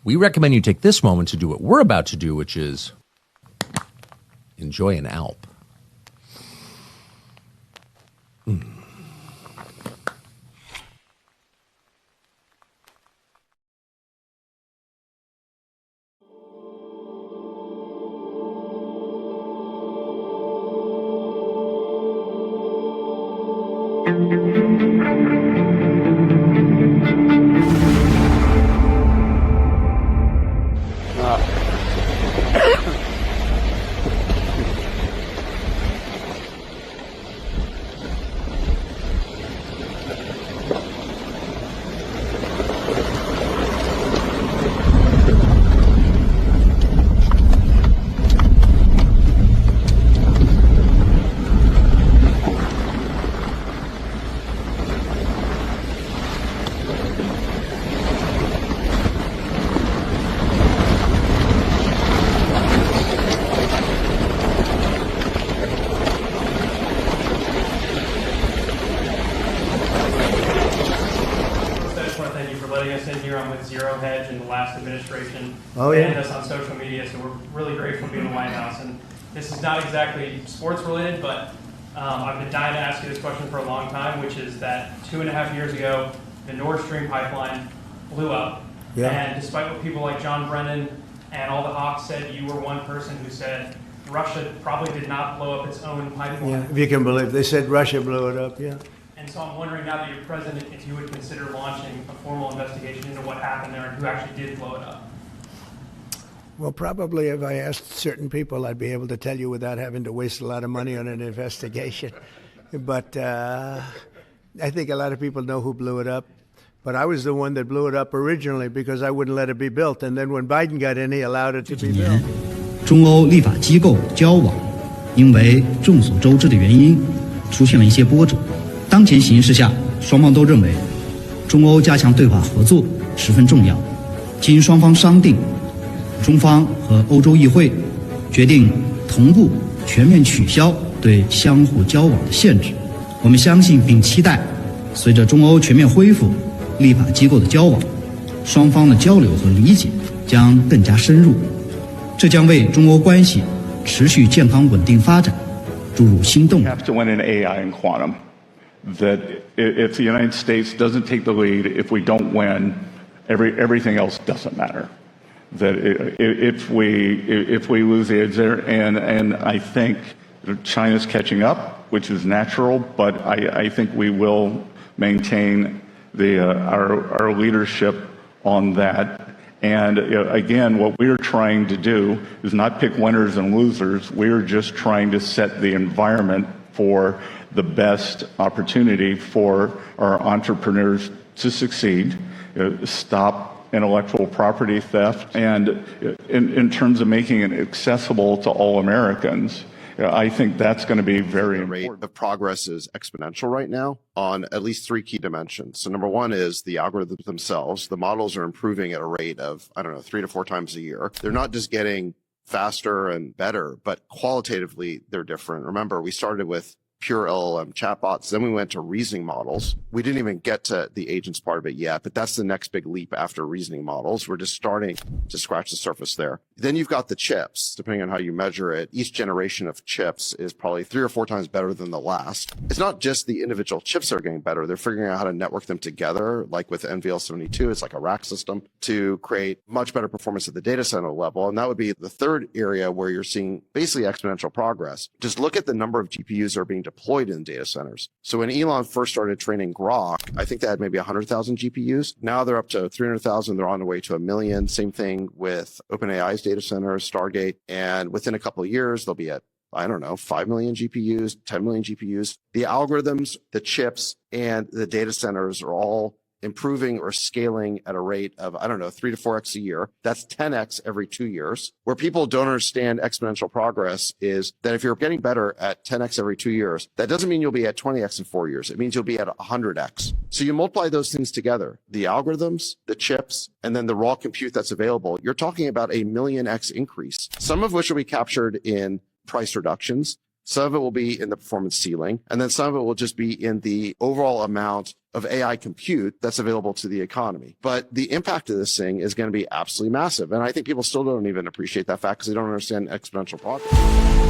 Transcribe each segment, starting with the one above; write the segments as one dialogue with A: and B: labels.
A: we recommend you take this moment to do what we're about to do, which is enjoy an Alp.
B: Banned us on social media, so we're really grateful to be in the White House. And this is not exactly sports related, but I've been dying to ask you this question for a long time, which is that 2.5 years ago, the Nord Stream pipeline blew up. Yeah. And despite what people like John Brennan and all the hawks said, you were one person who said Russia probably did not blow up its own pipeline.
C: Yeah, if you can believe, they said Russia blew it up, yeah.
B: And so I'm wondering now that you're president, if you would consider launching a formal investigation into what happened there and who actually did blow it up.
C: Well, probably if I asked certain people, I'd be able to tell you without having to waste a lot of money on an investigation. But I think a lot of people know who blew it up. But I was the one that blew it up originally because I wouldn't let it be built. And then when Biden got in, he allowed it to be built.
D: 中欧立法机构交往，因为众所周知的原因，出现了一些波折。当前形势下，双方都认为，中欧加强对话合作十分重要。经双方商定，中方和欧洲议会决定同步全面取消对相互交往的限制。我们相信并期待，随着中欧全面恢复立法机构的交往，双方的交流和理解将更加深入，这将为中欧关系持续健康稳定发展注入新动力。
E: have to win in AI and quantum. That if the United States doesn't take the lead, if we don't win, everything else doesn't matter. That if we lose the edge there, and I think China's catching up, which is natural, but I think we will maintain our leadership on that. And again, what we're trying to do is not pick winners and losers. We're just trying to set the environment for the best opportunity for our entrepreneurs to succeed, stop intellectual property theft, and in terms of making it accessible to all Americans, I think that's going to be very important.
F: The rate of progress is exponential right now on at least 3 key dimensions. So number one is the algorithms themselves. The models are improving at a rate of, 3 to 4 times a year. They're not just getting faster and better, but qualitatively they're different. Remember, we started with pure LLM chatbots. Then we went to reasoning models. We didn't even get to the agents part of it yet, but that's the next big leap after reasoning models. We're just starting to scratch the surface there. Then you've got the chips, depending on how you measure it. Each generation of chips is probably 3 or 4 times better than the last. It's not just the individual chips that are getting better. They're figuring out how to network them together, like with NVL72. It's like a rack system to create much better performance at the data center level. And that would be the third area where you're seeing basically exponential progress. Just look at the number of GPUs that are being deployed in data centers. So when Elon first started training Grok, I think they had maybe 100,000 GPUs. Now they're up to 300,000. They're on their way to 1 million. Same thing with OpenAI's data centers, Stargate. And within a couple of years, they'll be at 5 million GPUs, 10 million GPUs. The algorithms, the chips, and the data centers are all improving or scaling at a rate of, 3 to 4x a year. That's 10x every 2 years. Where people don't understand exponential progress is that if you're getting better at 10x every 2 years, that doesn't mean you'll be at 20x in 4 years. It means you'll be at 100x. So you multiply those things together, the algorithms, the chips, and then the raw compute that's available. You're talking about a 1,000,000x increase, some of which will be captured in price reductions. Some of it will be in the performance ceiling, and then some of it will just be in the overall amount of AI compute that's available to the economy. But the impact of this thing is going to be absolutely massive. And I think people still don't even appreciate that fact because they don't understand exponential progress.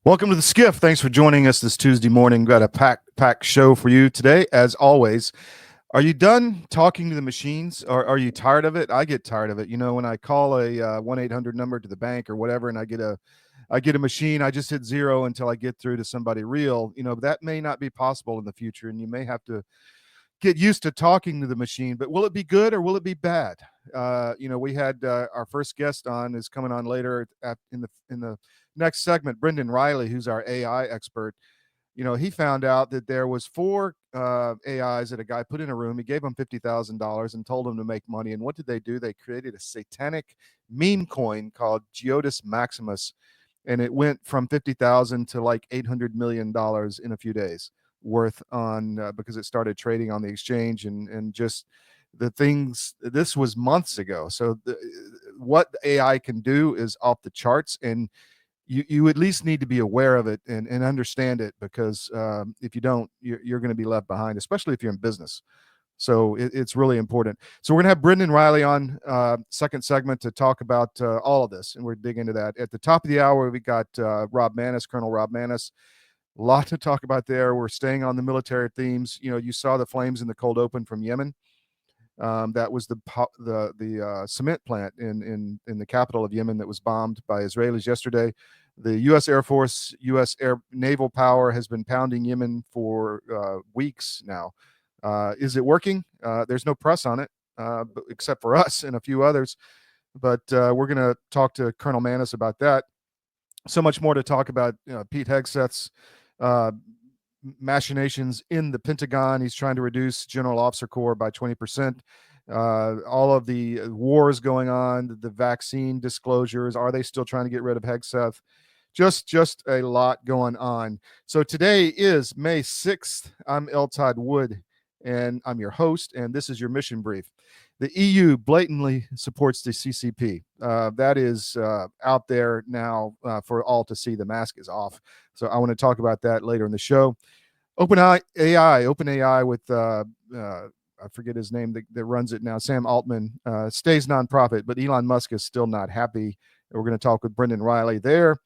G: Welcome to the SCIF. Thanks for joining us this Tuesday morning. Got a packed show for you today, as always. Are you done talking to the machines, or are you tired of it? I get tired of it. You know, when I call a 1-800 number to the bank or whatever, and I get a machine, I just hit 0 until I get through to somebody real. You know, that may not be possible in the future, and you may have to get used to talking to the machine. But will it be good or will it be bad? You know, we had our first guest on is coming on later in the next segment, Brenden Reilly, who's our AI expert. You know, he found out that there was 4 AIs that a guy put in a room. He gave them $50,000 and told them to make money. And what did they do? They created a satanic meme coin called Geotus Maximus, and it went from 50,000 to like $800 million in a few days worth on because it started trading on the exchange and just the things. This was months ago. So what AI can do is off the charts, and you at least need to be aware of it and understand it, because if you don't, you're going to be left behind, especially if you're in business. So it's really important. So we're going to have Brenden Reilly on second segment to talk about all of this, and we're dig into that. At the top of the hour, we got Rob Maness, Colonel Rob Maness. A lot to talk about there. We're staying on the military themes. You know, you saw the flames in the cold open from Yemen. That was the cement plant in the capital of Yemen that was bombed by Israelis yesterday. The U.S. Air Force, U.S. naval power has been pounding Yemen for weeks now. Is it working? There's no press on it, except for us and a few others. But we're going to talk to Colonel Maness about that. So much more to talk about. Pete Hegseth's machinations in the Pentagon. He's trying to reduce General Officer Corps by 20%. All of the wars going on, the vaccine disclosures. Are they still trying to get rid of Hegseth? Just a lot going on. So today is May 6th. I'm L Todd Wood, and I'm your host, and this is your mission brief. The EU blatantly supports the CCP. That is out there now for all to see. The mask is off. So I want to talk about that later in the show. OpenAI with, I forget his name that runs it now, Sam Altman, stays nonprofit, but Elon Musk is still not happy. We're going to talk with Brenden Reilly there.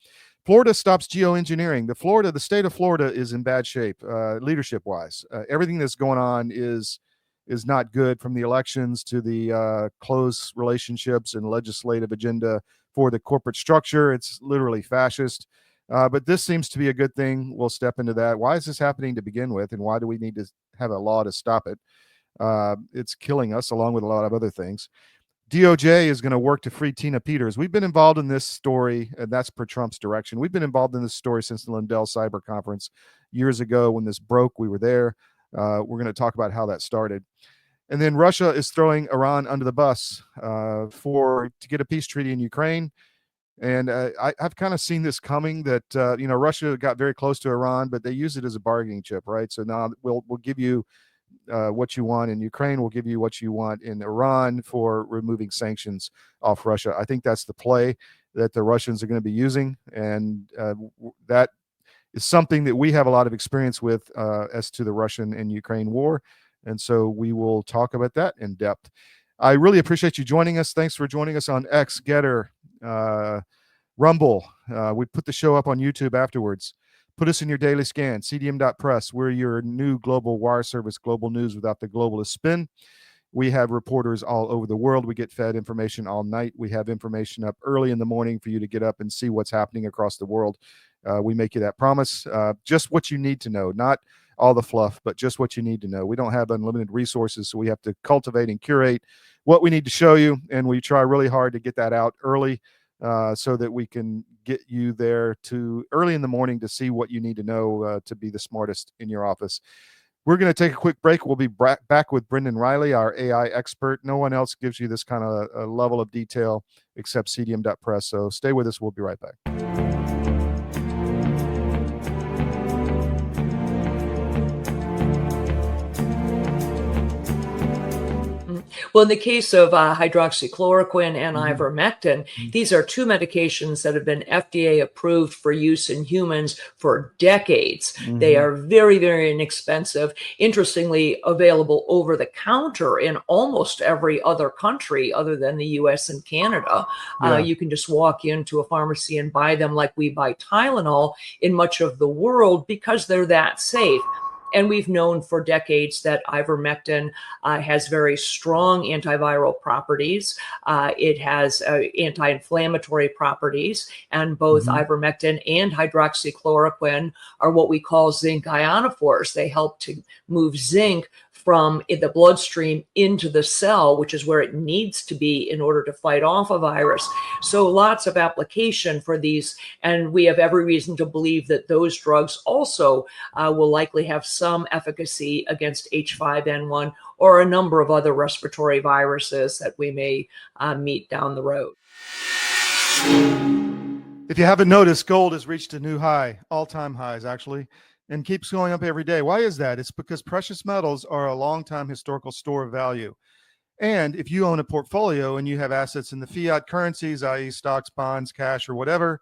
G: Florida stops geoengineering. The state of Florida is in bad shape, leadership-wise. Everything that's going on is not good, from the elections to the close relationships and legislative agenda for the corporate structure. It's literally fascist. But this seems to be a good thing. We'll step into that. Why is this happening to begin with, and why do we need to have a law to stop it? It's killing us, along with a lot of other things. DOJ is going to work to free Tina Peters. We've been involved in this story, and that's per Trump's direction. We've been involved in this story since the Lindell Cyber Conference years ago. When this broke, we were there. We're going to talk about how that started. And then Russia is throwing Iran under the bus to get a peace treaty in Ukraine. And I've kind of seen this coming, that Russia got very close to Iran, but they use it as a bargaining chip, right? So now we'll give you what you want in Ukraine. We'll give you what you want in Iran for removing sanctions off Russia. I think that's the play that the Russians are going to be using, and that is something that we have a lot of experience with as to the Russian and Ukraine war. And so we will talk about that in depth. I really appreciate you joining us. Thanks for joining us on X, Gettr, Rumble. We put the show up on YouTube afterwards. Put us in your daily scan, cdm.press. We're your new global wire service, global news without the globalist spin. We have reporters all over the world. We get fed information all night. We have information up early in the morning for you to get up and see what's happening across the world. We make you that promise. Just what you need to know, not all the fluff, but just what you need to know. We don't have unlimited resources, so we have to cultivate and curate what we need to show you, and we try really hard to get that out early so that we can get you there to early in the morning to see what you need to know to be the smartest in your office. We're going to take a quick break. We'll be back with Brenden Reilly, our AI expert. No one else gives you this kind of level of detail except CDM.press. So stay with us. We'll be right back.
H: Well, in the case of hydroxychloroquine and ivermectin, these are two medications that have been FDA approved for use in humans for decades. They are very, very inexpensive. Interestingly, available over the counter in almost every other country other than the US and Canada. You can just walk into a pharmacy and buy them like we buy Tylenol in much of the world because they're that safe. And we've known for decades that ivermectin has very strong antiviral properties. It has anti-inflammatory properties, and both ivermectin and hydroxychloroquine are what we call zinc ionophores. They help to move zinc from the bloodstream into the cell, which is where it needs to be in order to fight off a virus. So lots of application for these, and we have every reason to believe that those drugs also will likely have some efficacy against H5N1 or a number of other respiratory viruses that we may meet down the road.
G: If you haven't noticed, gold has reached a new high, all-time highs actually, and keeps going up every day. Why is that? It's because precious metals are a long-time historical store of value. And if you own a portfolio and you have assets in the fiat currencies, i.e. stocks, bonds, cash, or whatever,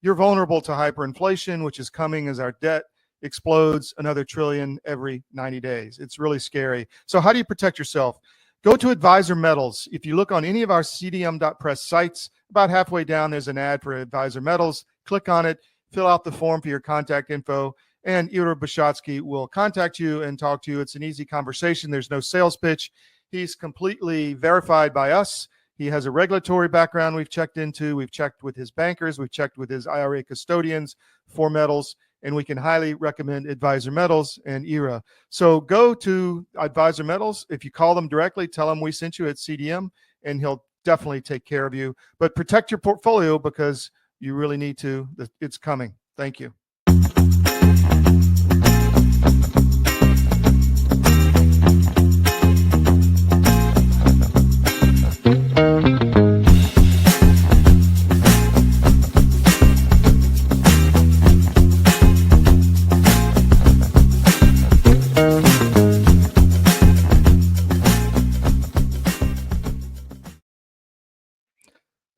G: you're vulnerable to hyperinflation, which is coming as our debt explodes another trillion every 90 days. It's really scary. So how do you protect yourself? Go to Advisor Metals. If you look on any of our CDM.press sites, about halfway down, there's an ad for Advisor Metals. Click on it, fill out the form for your contact info, and Ira Bishotsky will contact you and talk to you. It's an easy conversation. There's no sales pitch. He's completely verified by us. He has a regulatory background we've checked into. We've checked with his bankers. We've checked with his IRA custodians for metals, and we can highly recommend Advisor Metals and IRA. So go to Advisor Metals. If you call them directly, tell them we sent you at CDM, and he'll definitely take care of you. But protect your portfolio because you really need to. It's coming. Thank you.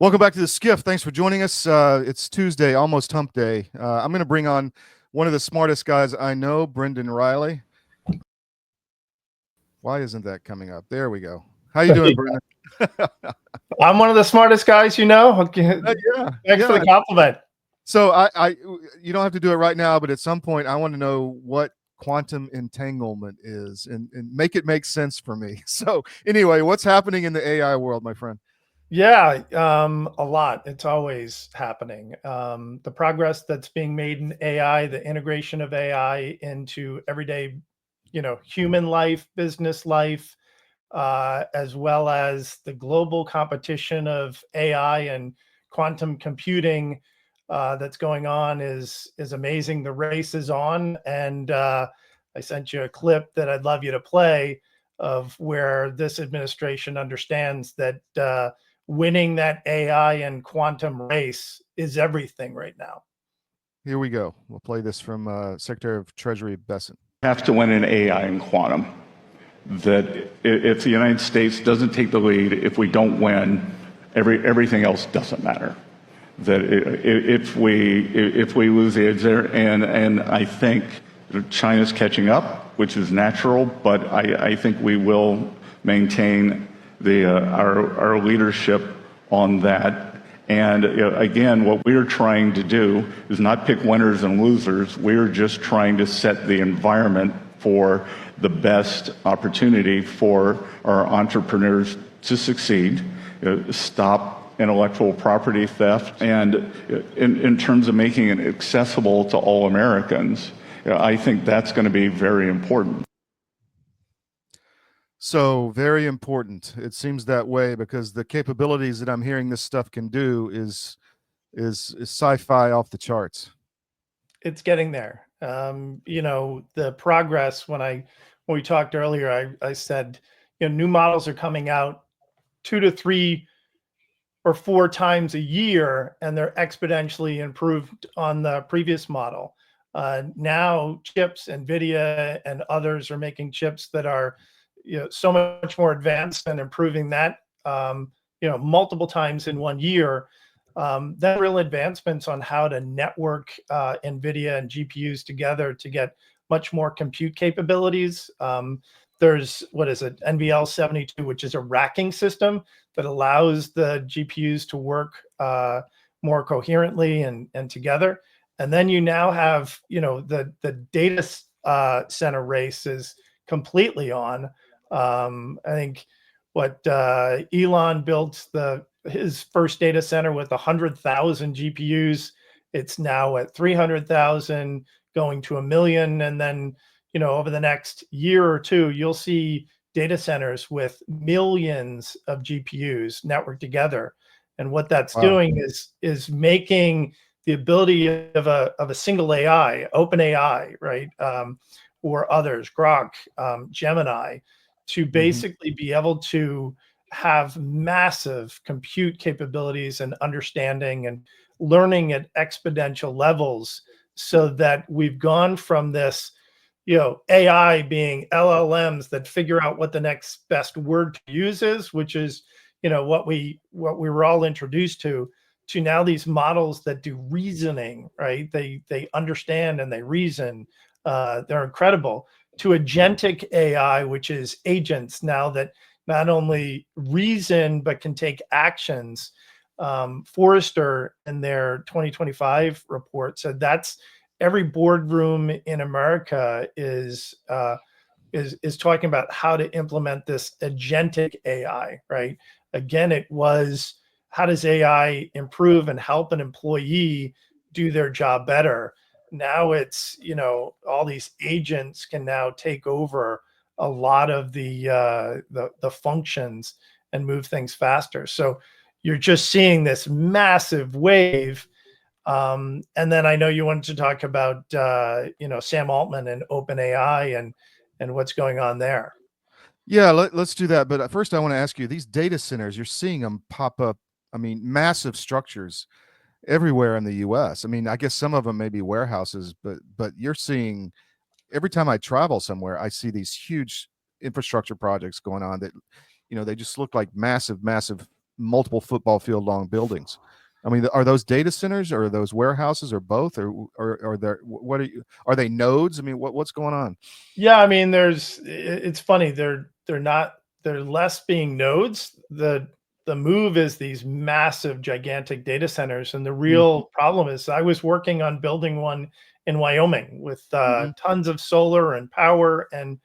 G: Welcome back to the SCIF. Thanks for joining us. It's Tuesday, almost hump day. I'm going to bring on one of the smartest guys I know, Brenden Reilly. Why isn't that coming up? There we go. How you doing, Brenden?
I: I'm one of the smartest guys you know.
G: Yeah.
I: Thanks for the compliment.
G: So I you don't have to do it right now, but at some point I want to know what quantum entanglement is and make it make sense for me. So anyway, what's happening in the AI world, my friend?
I: Yeah, a lot. It's always happening. The progress that's being made in AI, the integration of AI into everyday, human life, business life, as well as the global competition of AI and quantum computing that's going on is amazing. The race is on, and I sent you a clip that I'd love you to play of where this administration understands that winning that AI and quantum race is everything right now.
G: Here we go. We'll play this from Secretary of Treasury Besson.
E: Have to win in AI and quantum. That if the United States doesn't take the lead, if we don't win, everything else doesn't matter. That if we lose the edge there, and I think China's catching up, which is natural, but I think we will maintain our leadership on that. And again, what we're trying to do is not pick winners and losers. We're just trying to set the environment for the best opportunity for our entrepreneurs to succeed, stop intellectual property theft, and in terms of making it accessible to all Americans, I think that's going to be very important.
G: So very important. It seems that way because the capabilities that I'm hearing this stuff can do is sci-fi off the charts.
I: It's getting there. The progress when we talked earlier, I said, new models are coming out 2 to 3 or 4 times a year, and they're exponentially improved on the previous model. Now chips, NVIDIA and others are making chips that are so much more advanced and improving that multiple times in 1 year. That real advancements on how to network NVIDIA and GPUs together to get much more compute capabilities. There's, NVL 72, which is a racking system that allows the GPUs to work more coherently and together. And then you now have, the data center race is completely on. I think Elon built his first data center with 100,000 GPUs. It's now at 300,000, going to 1 million. And then, over the next year or two, you'll see data centers with millions of GPUs networked together. And what that's doing is making the ability of a single AI, OpenAI, right, or others, Grok, Gemini, to basically be able to have massive compute capabilities and understanding and learning at exponential levels, so that we've gone from this, AI being LLMs that figure out what the next best word to use is, which is, what we were all introduced to now these models that do reasoning, right? They understand and they reason. They're incredible. To agentic AI, which is agents now that not only reason but can take actions. Forrester in their 2025 report said that's every boardroom in America is talking about how to implement this agentic AI, right? Again, it was, how does AI improve and help an employee do their job better? Now it's, all these agents can now take over a lot of the functions and move things faster. So you're just seeing this massive wave. And then I know you wanted to talk about Sam Altman and OpenAI and what's going on there.
G: Yeah, let's do that. But first, I want to ask you: these data centers, you're seeing them pop up. I mean, massive structures everywhere in the U.S. I mean, I guess some of them may be warehouses, but you're seeing, every time I travel somewhere, I see these huge infrastructure projects going on that, they just look like massive, multiple football field long buildings. I mean, are those data centers or are those warehouses or both, or are they nodes? I mean, what's going on?
I: Yeah, I mean, it's funny. They're less being nodes. The move is these massive, gigantic data centers. And the real problem is, I was working on building one in Wyoming with tons of solar and power. And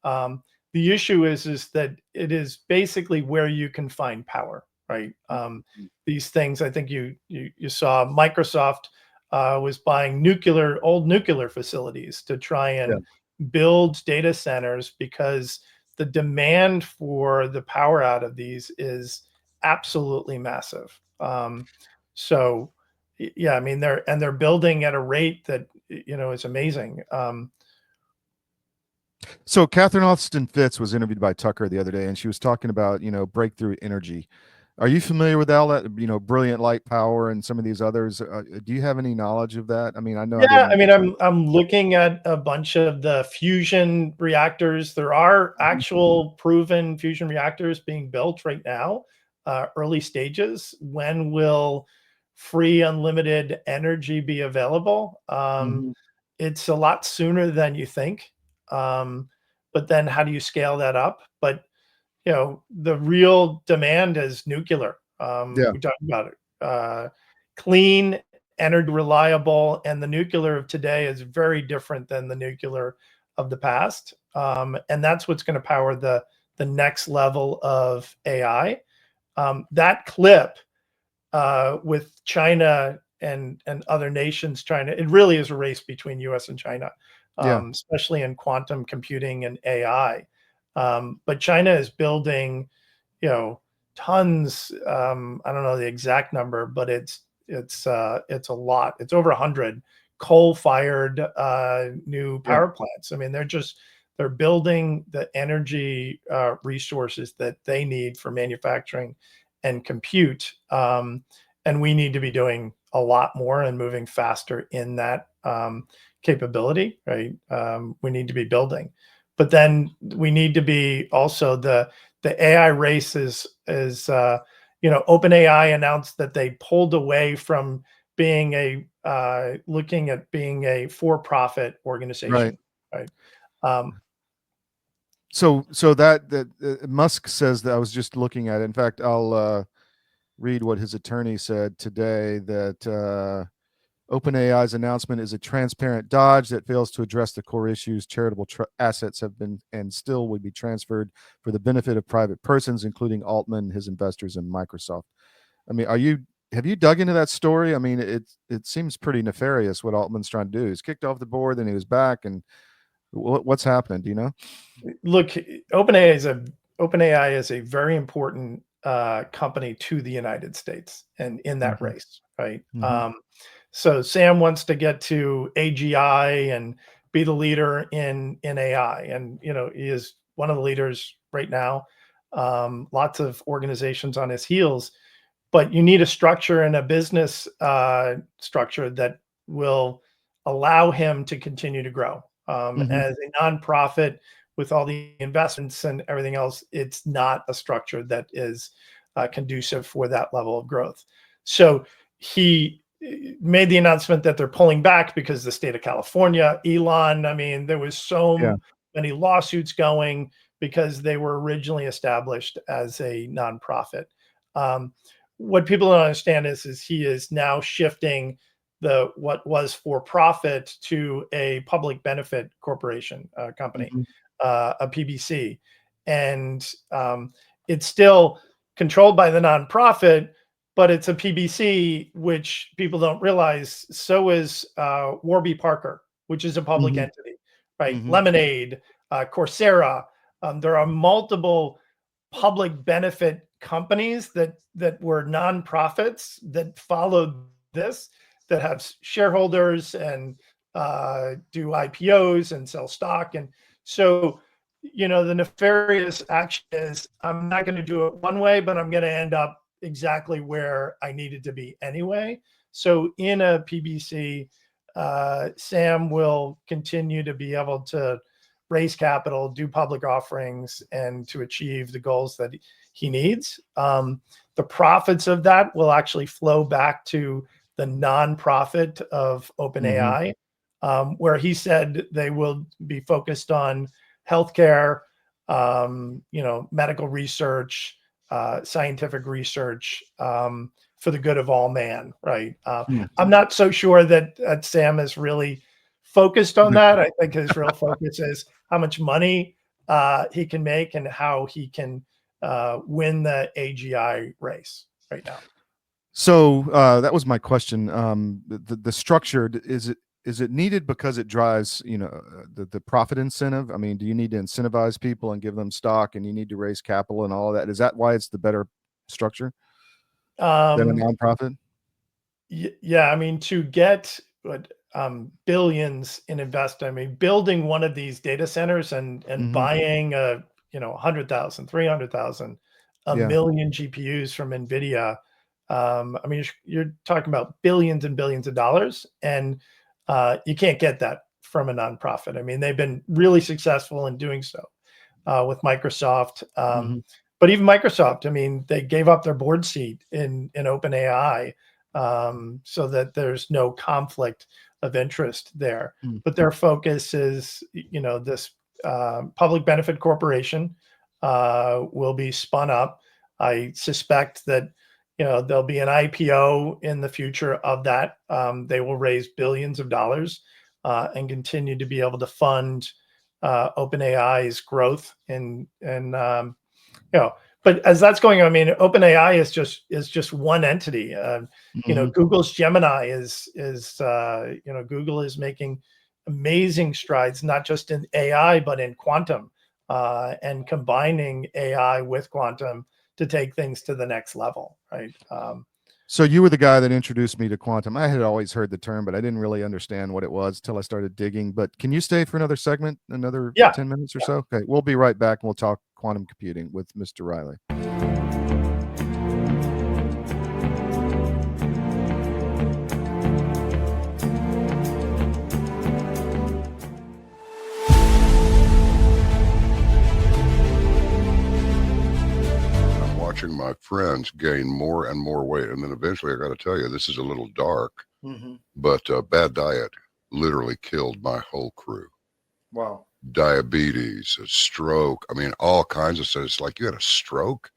I: the issue is that it is basically where you can find power, right? These things, I think you saw Microsoft was buying old nuclear facilities to try and build data centers, because the demand for the power out of these is absolutely massive. So yeah, I mean, they're building at a rate that, is amazing.
G: So Catherine Austin Fitts was interviewed by Tucker the other day, and she was talking about, breakthrough energy. Are you familiar with all that, brilliant light power and some of these others? Do you have any knowledge of that? I mean, I know.
I: Yeah, I mean, I'm looking at a bunch of the fusion reactors. There are actual proven fusion reactors being built right now, early stages. When will free unlimited energy be available? It's a lot sooner than you think. But then how do you scale that up? But the real demand is nuclear. We talked about it. Clean, energy reliable, and the nuclear of today is very different than the nuclear of the past, and that's what's going to power the next level of AI. That clip with China and other nations trying to, it really is a race between U.S. and China, especially in quantum computing and AI. But China is building, tons. I don't know the exact number, but it's a lot. It's over 100 coal-fired new power plants. I mean, they're building the energy resources that they need for manufacturing and compute. And we need to be doing a lot more and moving faster in that capability, right? We need to be building, but then we need to be also the AI race is OpenAI announced that they pulled away from being looking at being a for-profit organization, right?
G: So that Musk says that. I was just looking at it. In fact, I'll read what his attorney said today, that OpenAI's announcement is a transparent dodge that fails to address the core issues. Charitable assets have been and still would be transferred for the benefit of private persons, including Altman, his investors, and Microsoft. I mean, have you dug into that story? I mean, it seems pretty nefarious what Altman's trying to do. He's kicked off the board, then he was back, and what's happening? Do you know?
I: Look, OpenAI is a very important company to the United States and in that race, right? So Sam wants to get to AGI and be the leader in AI, and he is one of the leaders right now. Lots of organizations on his heels, but you need a structure and a business structure that will allow him to continue to grow. As a nonprofit with all the investments and everything else, it's not a structure that is conducive for that level of growth. So he made the announcement that they're pulling back because the state of California, Elon, I mean, there was so many lawsuits going because they were originally established as a nonprofit. What people don't understand is he is now shifting what was for profit to a public benefit corporation company, a PBC, and it's still controlled by the nonprofit, but it's a PBC, which people don't realize. So is Warby Parker, which is a public entity, right? Lemonade, Coursera. There are multiple public benefit companies that were nonprofits that followed this, that have shareholders and do IPOs and sell stock. And so, the nefarious action is, I'm not going to do it one way, but I'm going to end up exactly where I needed to be anyway. So in a PBC, Sam will continue to be able to raise capital, do public offerings, and to achieve the goals that he needs. The profits of that will actually flow back to the nonprofit of OpenAI, where he said they will be focused on healthcare, medical research, scientific research, for the good of all man, right? I'm not so sure that Sam is really focused on that. I think his real focus is how much money he can make and how he can win the AGI race right now.
G: So that was my question. The structure, is it needed because it drives the profit incentive? I mean, do you need to incentivize people and give them stock, and you need to raise capital and all of that? Is that why it's the better structure than a nonprofit?
I: Yeah, I mean, to get billions in investment, I mean, building one of these data centers and buying 100,000, 300,000, a million GPUs from NVIDIA. I mean, you're talking about billions and billions of dollars, and you can't get that from a nonprofit. I mean, they've been really successful in doing so with Microsoft. But even Microsoft, I mean, they gave up their board seat in OpenAI so that there's no conflict of interest there. But their focus is, this public benefit corporation will be spun up. I suspect that there'll be an IPO in the future of that. They will raise billions of dollars and continue to be able to fund OpenAI's growth but as that's going on, I mean, OpenAI is just one entity. Google's Gemini is Google is making amazing strides, not just in AI, but in quantum, and combining AI with quantum to take things to the next level, right?
G: So you were the guy that introduced me to quantum. I had always heard the term, but I didn't really understand what it was till I started digging. But can you stay for another segment, another 10 minutes or so? Okay, we'll be right back and we'll talk quantum computing with Mr. Reilly.
J: My friends gain more and more weight, and then eventually I got to tell you, this is a little dark, but bad diet literally killed my whole crew.
G: Wow.
J: Diabetes, a stroke, I mean, all kinds of stuff. It's like, you had a stroke,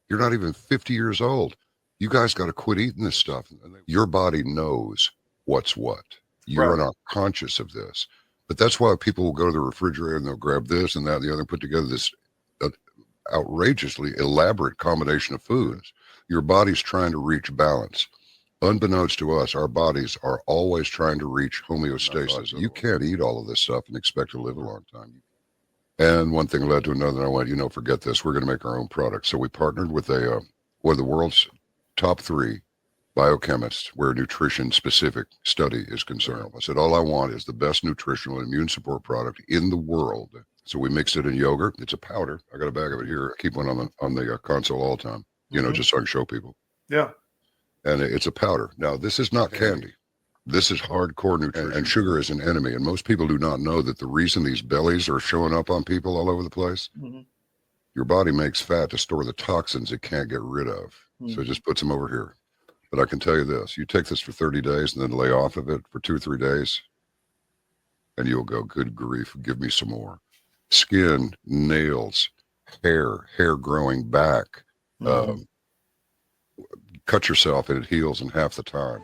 J: you're not even 50 years old, you guys got to quit eating this stuff. Your body knows what's what. You're not conscious of this, but that's why people will go to the refrigerator and they'll grab this and that and the other and put together this outrageously elaborate combination of foods. Your body's trying to reach balance. Unbeknownst to us, our bodies are always trying to reach homeostasis. You can't eat all of this stuff and expect to live a long time. And one thing led to another, and I went, forget this, we're going to make our own product. So we partnered with one of the world's top 3 biochemists where nutrition specific study is concerned. I said, all I want is the best nutritional and immune support product in the world. So we mixed it in yogurt. It's a powder. I got a bag of it here. I keep one on the console all the time, just so I can show people.
G: Yeah.
J: And it's a powder. Now, this is not candy. This is hardcore nutrition. And sugar is an enemy. And most people do not know that the reason these bellies are showing up on people all over the place, your body makes fat to store the toxins it can't get rid of. So it just puts them over here. But I can tell you this, you take this for 30 days and then lay off of it for 2 or 3 days, and you'll go, good grief, give me some more. Skin, nails, hair growing back. Cut yourself and it heals in half the time.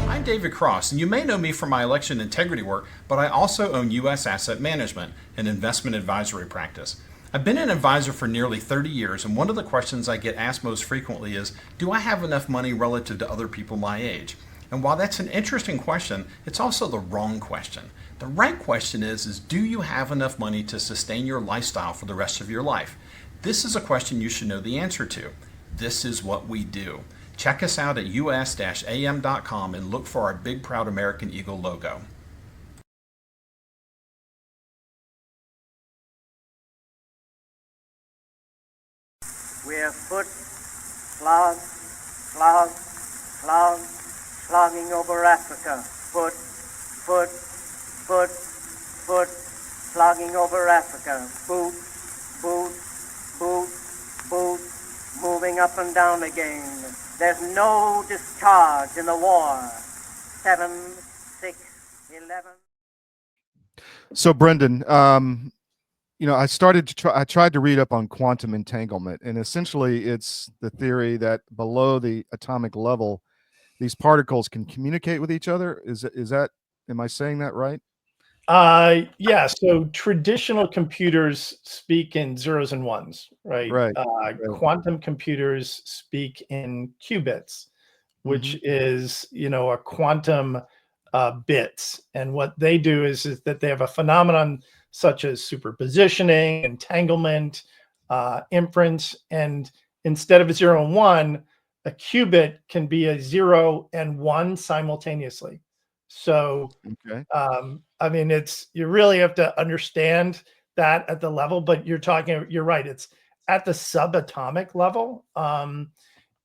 K: I'm David Cross, and you may know me from my election integrity work, but I also own U.S. Asset Management, an investment advisory practice. I've been an advisor for nearly 30 years, and one of the questions I get asked most frequently is, do I have enough money relative to other people my age? And while that's an interesting question, it's also the wrong question. The right question is do you have enough money to sustain your lifestyle for the rest of your life? This is a question you should know the answer to. This is what we do. Check us out at us-am.com and look for our big proud American Eagle logo.
L: We're slogging over Africa. Foot, slogging over Africa. Boot, moving up and down again. There's no discharge in the war. 7, 6, 11.
G: So Brenden, I tried to read up on quantum entanglement, and essentially it's the theory that below the atomic level, these particles can communicate with each other. Am I saying that right?
I: Yeah. So traditional computers speak in zeros and ones, right?
G: Right.
I: Quantum computers speak in qubits, which is, a quantum bits. And what they do is that they have a phenomenon such as superpositioning, entanglement, inference, and instead of a 0 and 1, a qubit can be a 0 and 1 simultaneously. So, you really have to understand that at the level, but you're right, it's at the subatomic level.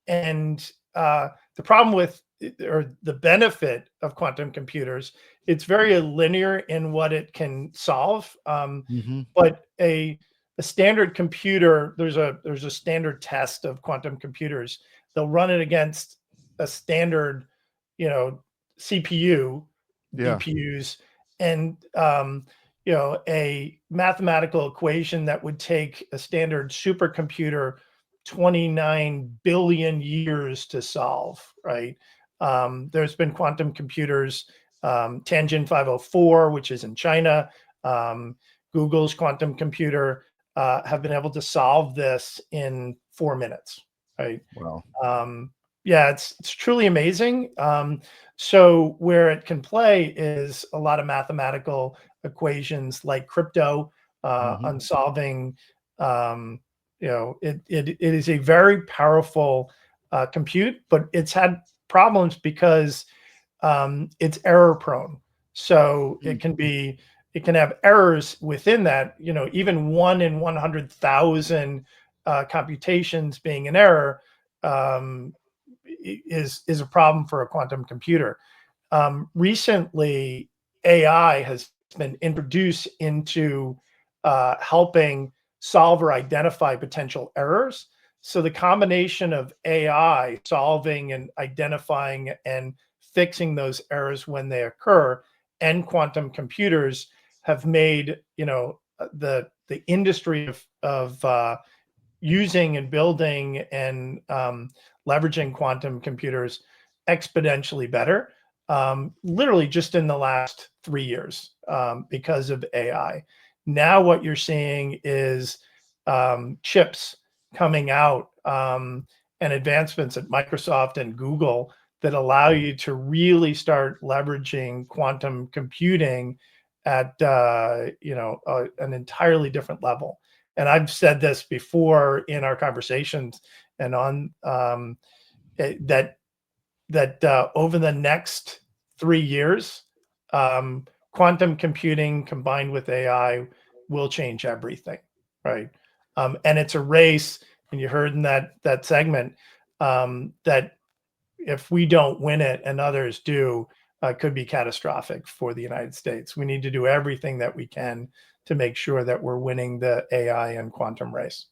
I: And the problem with, or the benefit of quantum computers, it's very linear in what it can solve. But a standard computer, there's a standard test of quantum computers. They'll run it against a standard, CPU, GPUs, and a mathematical equation that would take a standard supercomputer 29 billion years to solve, right? There's been quantum computers, Tianjin 504, which is in China, Google's quantum computer, have been able to solve this in 4 minutes, right?
G: Wow.
I: Yeah, it's truly amazing. So where it can play is a lot of mathematical equations like crypto, on solving, it is a very powerful compute, but it's had problems because it's error prone. So it can have errors within that, even 1 in 100,000 computations being an error, is a problem for a quantum computer. Recently, AI has been introduced into helping solve or identify potential errors. So the combination of AI solving and identifying and fixing those errors when they occur, and quantum computers have made the industry of using and building and leveraging quantum computers exponentially better, literally just in the last 3 years, because of AI. Now what you're seeing is chips coming out, and advancements at Microsoft and Google that allow you to really start leveraging quantum computing at an entirely different level. And I've said this before in our conversations and on that over the next 3 years, quantum computing combined with AI will change everything, right? And it's a race, and you heard in that segment, that if we don't win it and others do, could be catastrophic for the United States. We need to do everything that we can to make sure that we're winning the AI and quantum race.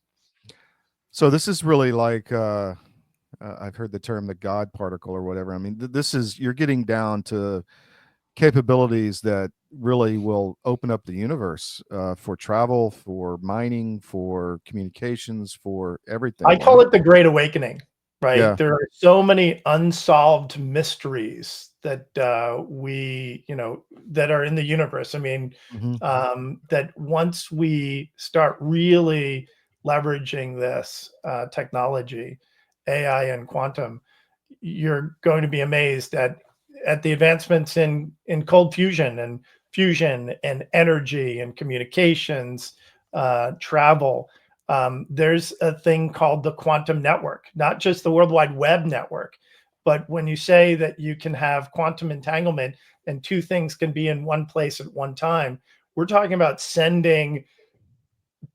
G: So this is really like, I've heard the term the God particle or whatever. I mean, you're getting down to capabilities that really will open up the universe, for travel, for mining, for communications, for everything.
I: I call it the Great Awakening, right?
G: Yeah.
I: There are so many unsolved mysteries that that are in the universe. I mean, that once we start really leveraging this technology, AI and quantum, you're going to be amazed at the advancements in cold fusion and energy and communications, travel. There's a thing called the quantum network, not just the World Wide Web network, but when you say that you can have quantum entanglement and two things can be in one place at one time, we're talking about sending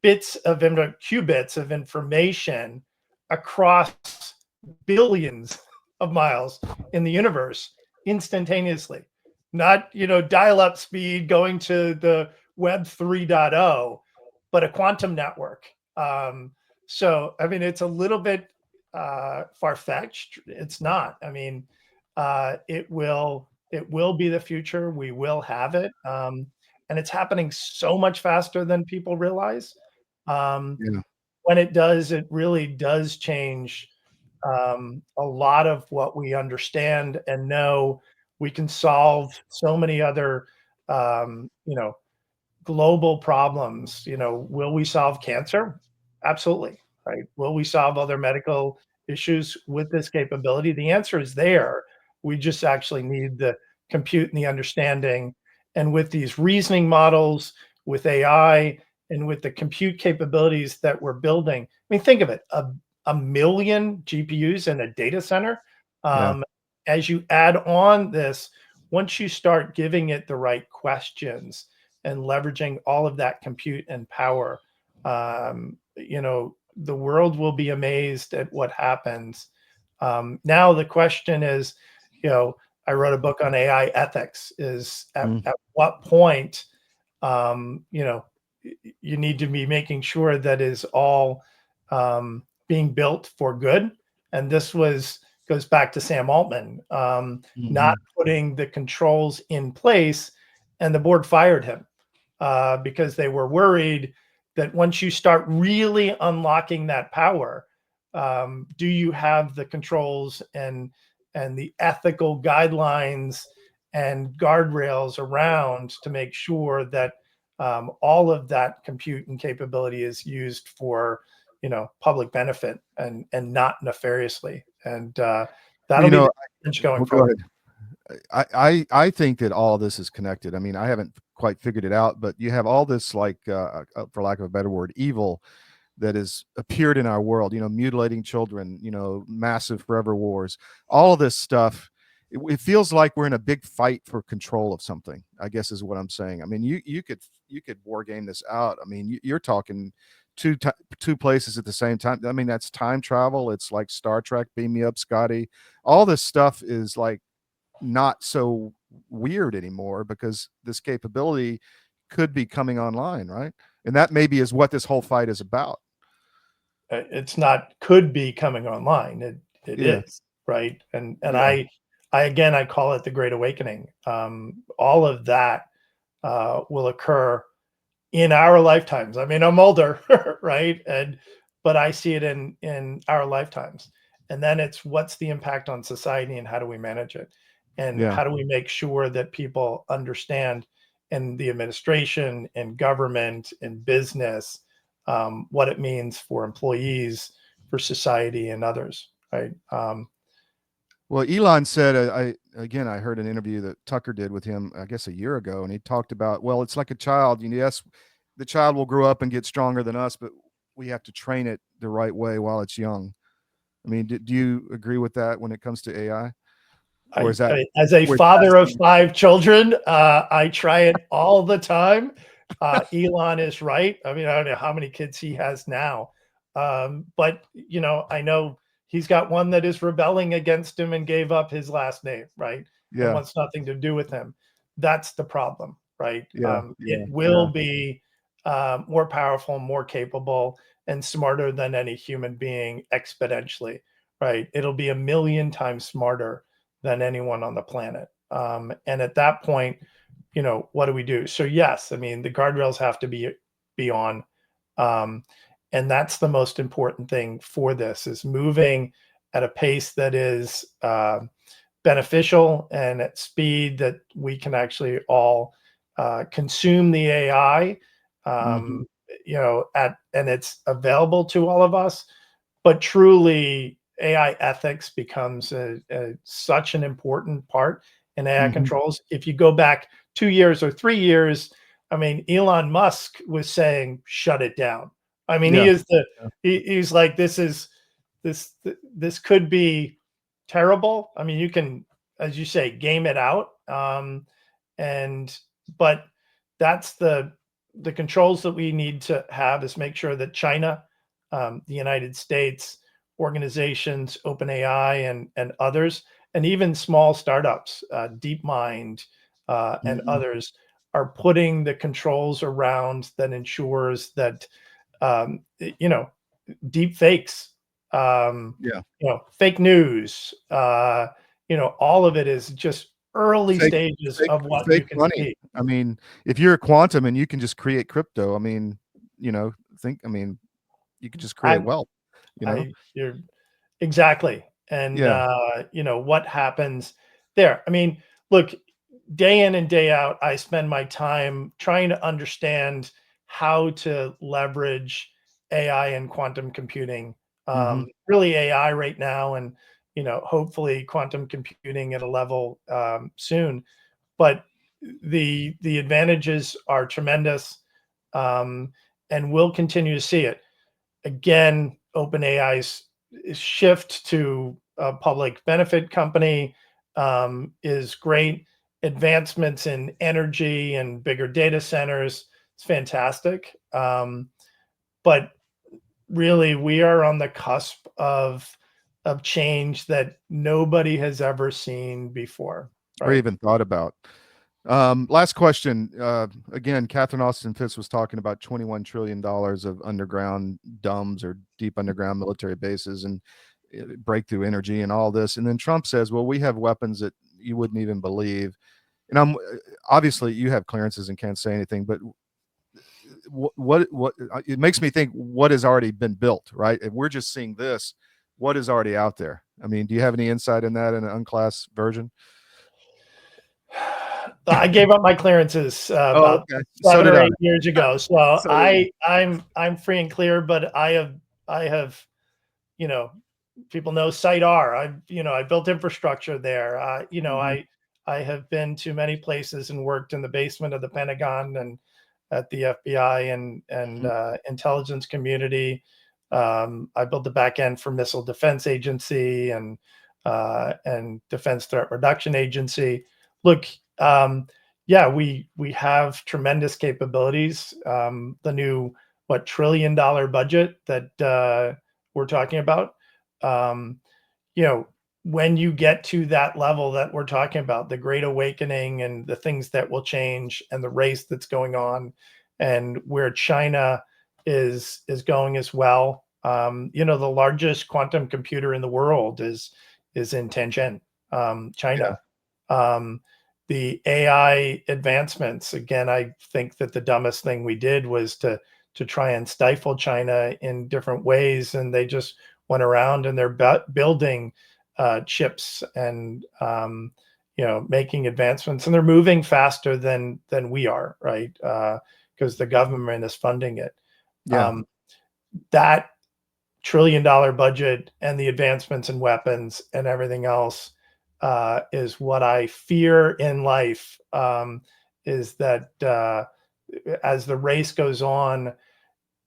I: qubits of information across billions of miles in the universe instantaneously, not dial-up speed going to the Web 3.0, but a quantum network. So I mean, it's a little bit far-fetched. It's not. I mean, it will be the future. We will have it, and it's happening so much faster than people realize.
G: Yeah.
I: When it does, it really does change a lot of what we understand and know. We can solve so many other global problems. Will we solve cancer? Absolutely, right? Will we solve other medical issues with this capability? The answer is there. We just actually need the compute and the understanding. And with these reasoning models, with AI, and with the compute capabilities that we're building, I mean, think of it, a million GPUs in a data center. As you add on this, once you start giving it the right questions and leveraging all of that compute and power, the world will be amazed at what happens. Now the question is, I wrote a book on AI ethics. Is at what point, you need to be making sure that is all being built for good. And this goes back to Sam Altman, not putting the controls in place, and the board fired him because they were worried that once you start really unlocking that power, do you have the controls and and the ethical guidelines and guardrails around to make sure that all of that compute and capability is used for, public benefit and not nefariously. And that'll be the challenge going forward.
G: I think that all of this is connected. I mean, I haven't quite figured it out, but you have all this, like, for lack of a better word, evil that has appeared in our world, mutilating children, massive forever wars, all of this stuff. It feels like we're in a big fight for control of something, I guess is what I'm saying. I mean, you could war game this out. I mean, you're talking two places at the same time. I mean, that's time travel. It's like Star Trek, beam me up, Scotty. All this stuff is like not so weird anymore because this capability could be coming online, right? And that maybe is what this whole fight is about.
I: It's not could be coming online. It is, right? And I again, I call it the Great Awakening. All of that will occur in our lifetimes. I mean, I'm older, right? But I see it in our lifetimes. And then it's what's the impact on society and how do we manage it? And how do we make sure that people understand in the administration, in government, in business, what it means for employees, for society, and others, right?
G: Well, Elon said, I heard an interview that Tucker did with him, I guess a year ago, and he talked about, well, it's like a child. Yes, the child will grow up and get stronger than us, but we have to train it the right way while it's young. I mean, do you agree with that when it comes to AI? Or is that,
I: as a father of 5 children, I try it all the time. Elon is right. I mean, I don't know how many kids he has now, but I know he's got one that is rebelling against him and gave up his last name, right?
G: Yeah.
I: And wants nothing to do with him. That's the problem, right?
G: Yeah.
I: It will be more powerful, more capable, and smarter than any human being exponentially, right? It'll be 1,000,000 times smarter than anyone on the planet. And at that point, what do we do? So yes, I mean, the guardrails have to be on. And that's the most important thing for this, is moving at a pace that is beneficial and at speed that we can actually all consume the AI, and it's available to all of us. But truly, AI ethics becomes such an important part in AI controls. If you go back 2 years or 3 years, I mean, Elon Musk was saying, shut it down. I mean, he's like, this could be terrible. I mean, you can, as you say, game it out. But that's the controls that we need to have, is make sure that China, the United States, organizations, OpenAI, and others, and even small startups, DeepMind, and others, are putting the controls around that ensures that deep fakes, fake news, all of it is just early stages of what you can see.
G: I mean, if you're a quantum and you can just create crypto, I mean, you can just create wealth.
I: You're exactly. And what happens there? I mean, look, day in and day out, I spend my time trying to understand how to leverage AI and quantum computing, really AI right now, and hopefully quantum computing at a level soon. But the advantages are tremendous, and we'll continue to see it. Again, OpenAI's shift to a public benefit company is great. Advancements in energy and bigger data centers, it's fantastic. But really, we are on the cusp of change that nobody has ever seen before,
G: or even thought about. Last question. Again, Catherine Austin Fitts was talking about $21 trillion of underground DUMBs, or deep underground military bases, and breakthrough energy and all this. And then Trump says, well, we have weapons that you wouldn't even believe. And obviously you have clearances and can't say anything, but what it makes me think, what has already been built, right? If we're just seeing this, what is already out there? I mean, do you have any insight in that in an unclassed version?
I: I gave up my clearances about
G: okay.
I: 7
G: So
I: or
G: did
I: 8 years ago. So,
G: So did
I: I'm free and clear, but I have, you know, people know Site R. I built infrastructure there. I have been to many places and worked in the basement of the Pentagon and at the FBI and intelligence community. I built the back end for Missile Defense Agency and Defense Threat Reduction Agency. Look, yeah, we have tremendous capabilities. The new $1 trillion budget that we're talking about. When you get to that level that we're talking about, the Great Awakening and the things that will change and the race that's going on, and where China is going as well. The largest quantum computer in the world is in Tianjin, China. The AI advancements, again, I think that the dumbest thing we did was to try and stifle China in different ways, and they just went around and they're building chips and making advancements, and they're moving faster than we are, right? Because the government is funding it.
G: Yeah.
I: That $1 trillion budget and the advancements in weapons and everything else is what I fear in life. Is that as the race goes on,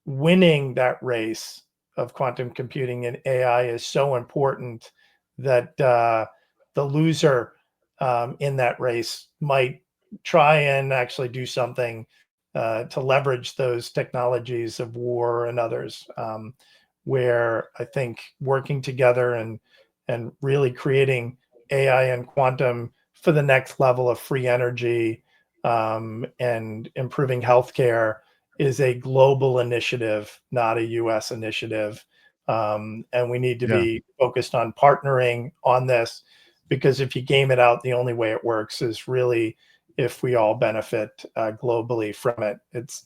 I: winning that race of quantum computing and AI is so important that the loser in that race might try and actually do something to leverage those technologies of war and others, where I think working together and really creating AI and quantum for the next level of free energy and improving healthcare is a global initiative, not a US initiative. And we need to be focused on partnering on this, because if you game it out, the only way it works is really if we all benefit globally from it.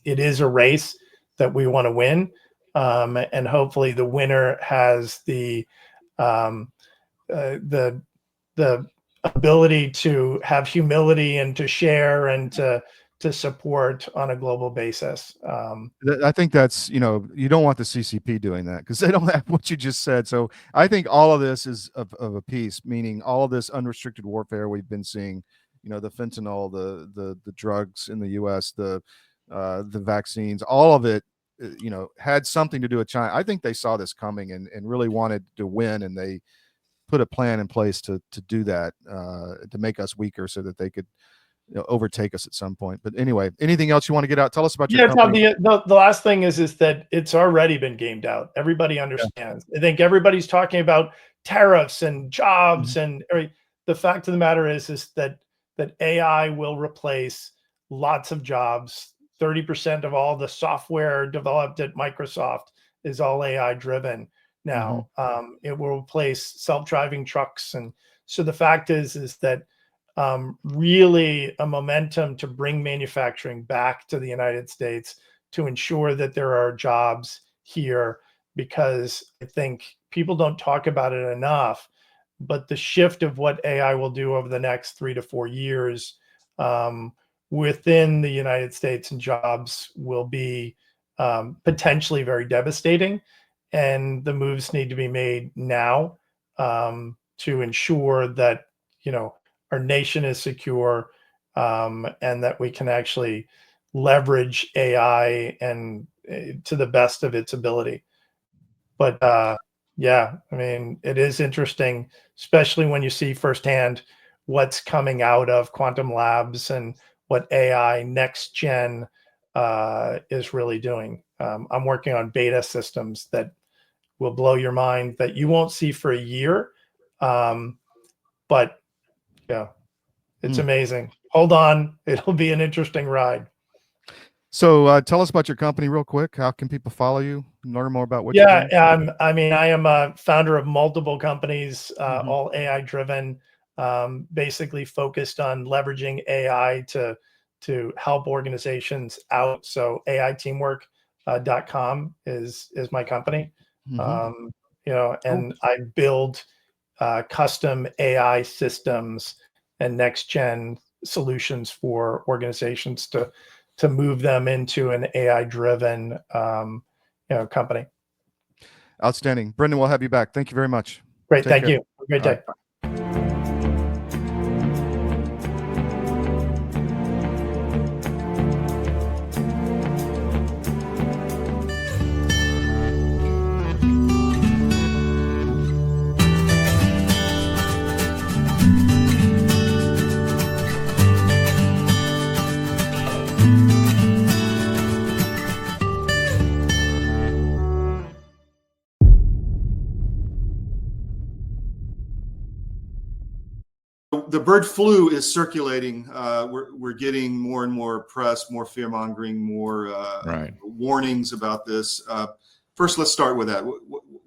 I: It is a race that we want to win. And hopefully the winner has the ability to have humility and to share and to support on a global basis.
G: I think that's, you don't want the CCP doing that because they don't have what you just said. So I think all of this is of a piece, meaning all of this unrestricted warfare we've been seeing, the fentanyl, the drugs in the US, the vaccines, all of it, had something to do with China. I think they saw this coming and really wanted to win, and they put a plan in place to do that, to make us weaker so that they could overtake us at some point. But anyway, anything else you want to get out? Tell us about your company.
I: The last thing is that it's already been gamed out. Everybody understands. I think everybody's talking about tariffs and jobs, and the fact of the matter is that AI will replace lots of jobs. 30% of all the software developed at Microsoft is all AI driven now. It will replace self-driving trucks, and so the fact is that really a momentum to bring manufacturing back to the United States to ensure that there are jobs here, because I think people don't talk about it enough, but the shift of what AI will do over the next 3 to 4 years within the United States and jobs will be potentially very devastating. And the moves need to be made now to ensure that, our nation is secure, and that we can actually leverage AI and to the best of its ability. But it is interesting, especially when you see firsthand what's coming out of quantum labs and what AI next gen is really doing. I'm working on beta systems that will blow your mind, that you won't see for a year. But yeah, it's amazing. Hold on. It'll be an interesting ride.
G: So tell us about your company real quick. How can people follow you, learn more about what
I: you're
G: doing?
I: I am a founder of multiple companies, all AI driven, basically focused on leveraging AI to help organizations out. So AIteamwork.com is my company. And I build custom AI systems and next gen solutions for organizations to move them into an AI driven company.
G: Outstanding. Brenden, we'll have you back. Thank you very much.
I: Great.
G: Take
I: Thank
G: care.
I: you. Have a great day.
G: Right. The bird flu is circulating. We're getting more and more press, more fear mongering, more warnings about this. First, let's start with that.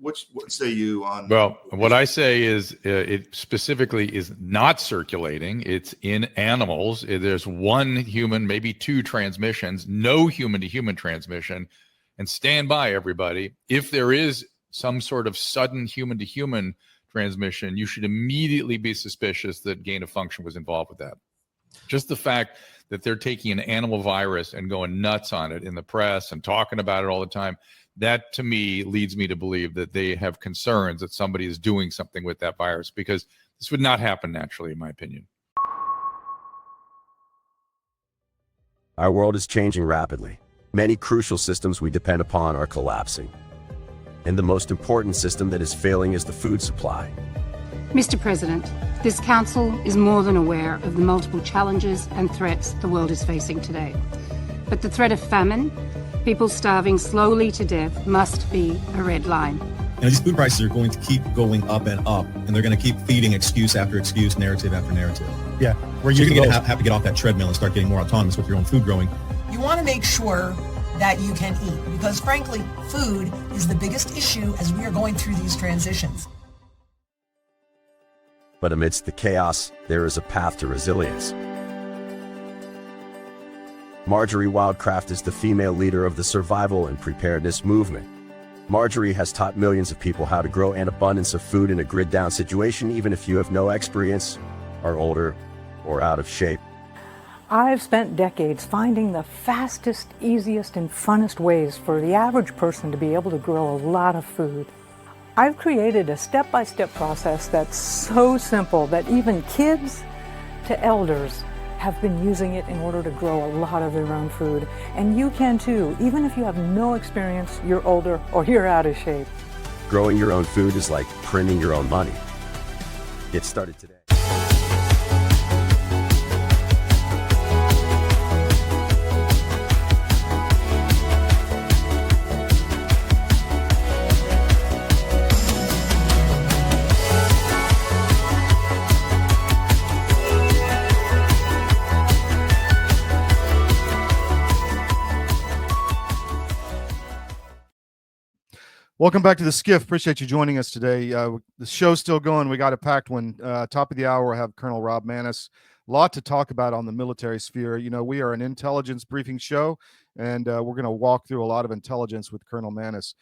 G: What say you on?
M: Well, what I say is it specifically is not circulating. It's in animals. There's one human, maybe two transmissions, no human-to-human transmission. And stand by, everybody. If there is some sort of sudden human-to-human transmission, you should immediately be suspicious that gain of function was involved with that. Just the fact that they're taking an animal virus and going nuts on it in the press and talking about it all the time, that to me leads me to believe that they have concerns that somebody is doing something with that virus, because this would not happen naturally, in my opinion.
N: Our world is changing rapidly. Many crucial systems we depend upon are collapsing. And the most important system that is failing is the food supply.
O: Mr. President, this Council is more than aware of the multiple challenges and threats the world is facing today. But the threat of famine, people starving slowly to death, must be a red line.
P: These food prices are going to keep going up and up, and they're going to keep feeding excuse after excuse, narrative after narrative.
I: Yeah.
P: Where you're going to have to get off that treadmill and start getting more autonomous with your own food growing.
Q: You want to make sure that you can eat, because frankly, food is the biggest issue as we are going through these transitions.
N: But amidst the chaos, there is a path to resilience. Marjorie Wildcraft is the female leader of the survival and preparedness movement. Marjorie has taught millions of people how to grow an abundance of food in a grid-down situation, even if you have no experience, are older, or out of shape.
R: I've spent decades finding the fastest, easiest, and funnest ways for the average person to be able to grow a lot of food. I've created a step-by-step process that's so simple that even kids to elders have been using it in order to grow a lot of their own food. And you can too, even if you have no experience, you're older, or you're out of shape.
N: Growing your own food is like printing your own money. Get started today.
G: Welcome back to the SCIF. Appreciate you joining us today. The show's still going. We got a packed one. Top of the hour, we'll have Colonel Rob Maness. A lot to talk about on the military sphere. You know, we are an intelligence briefing show, and we're going to walk through a lot of intelligence with Colonel Maness.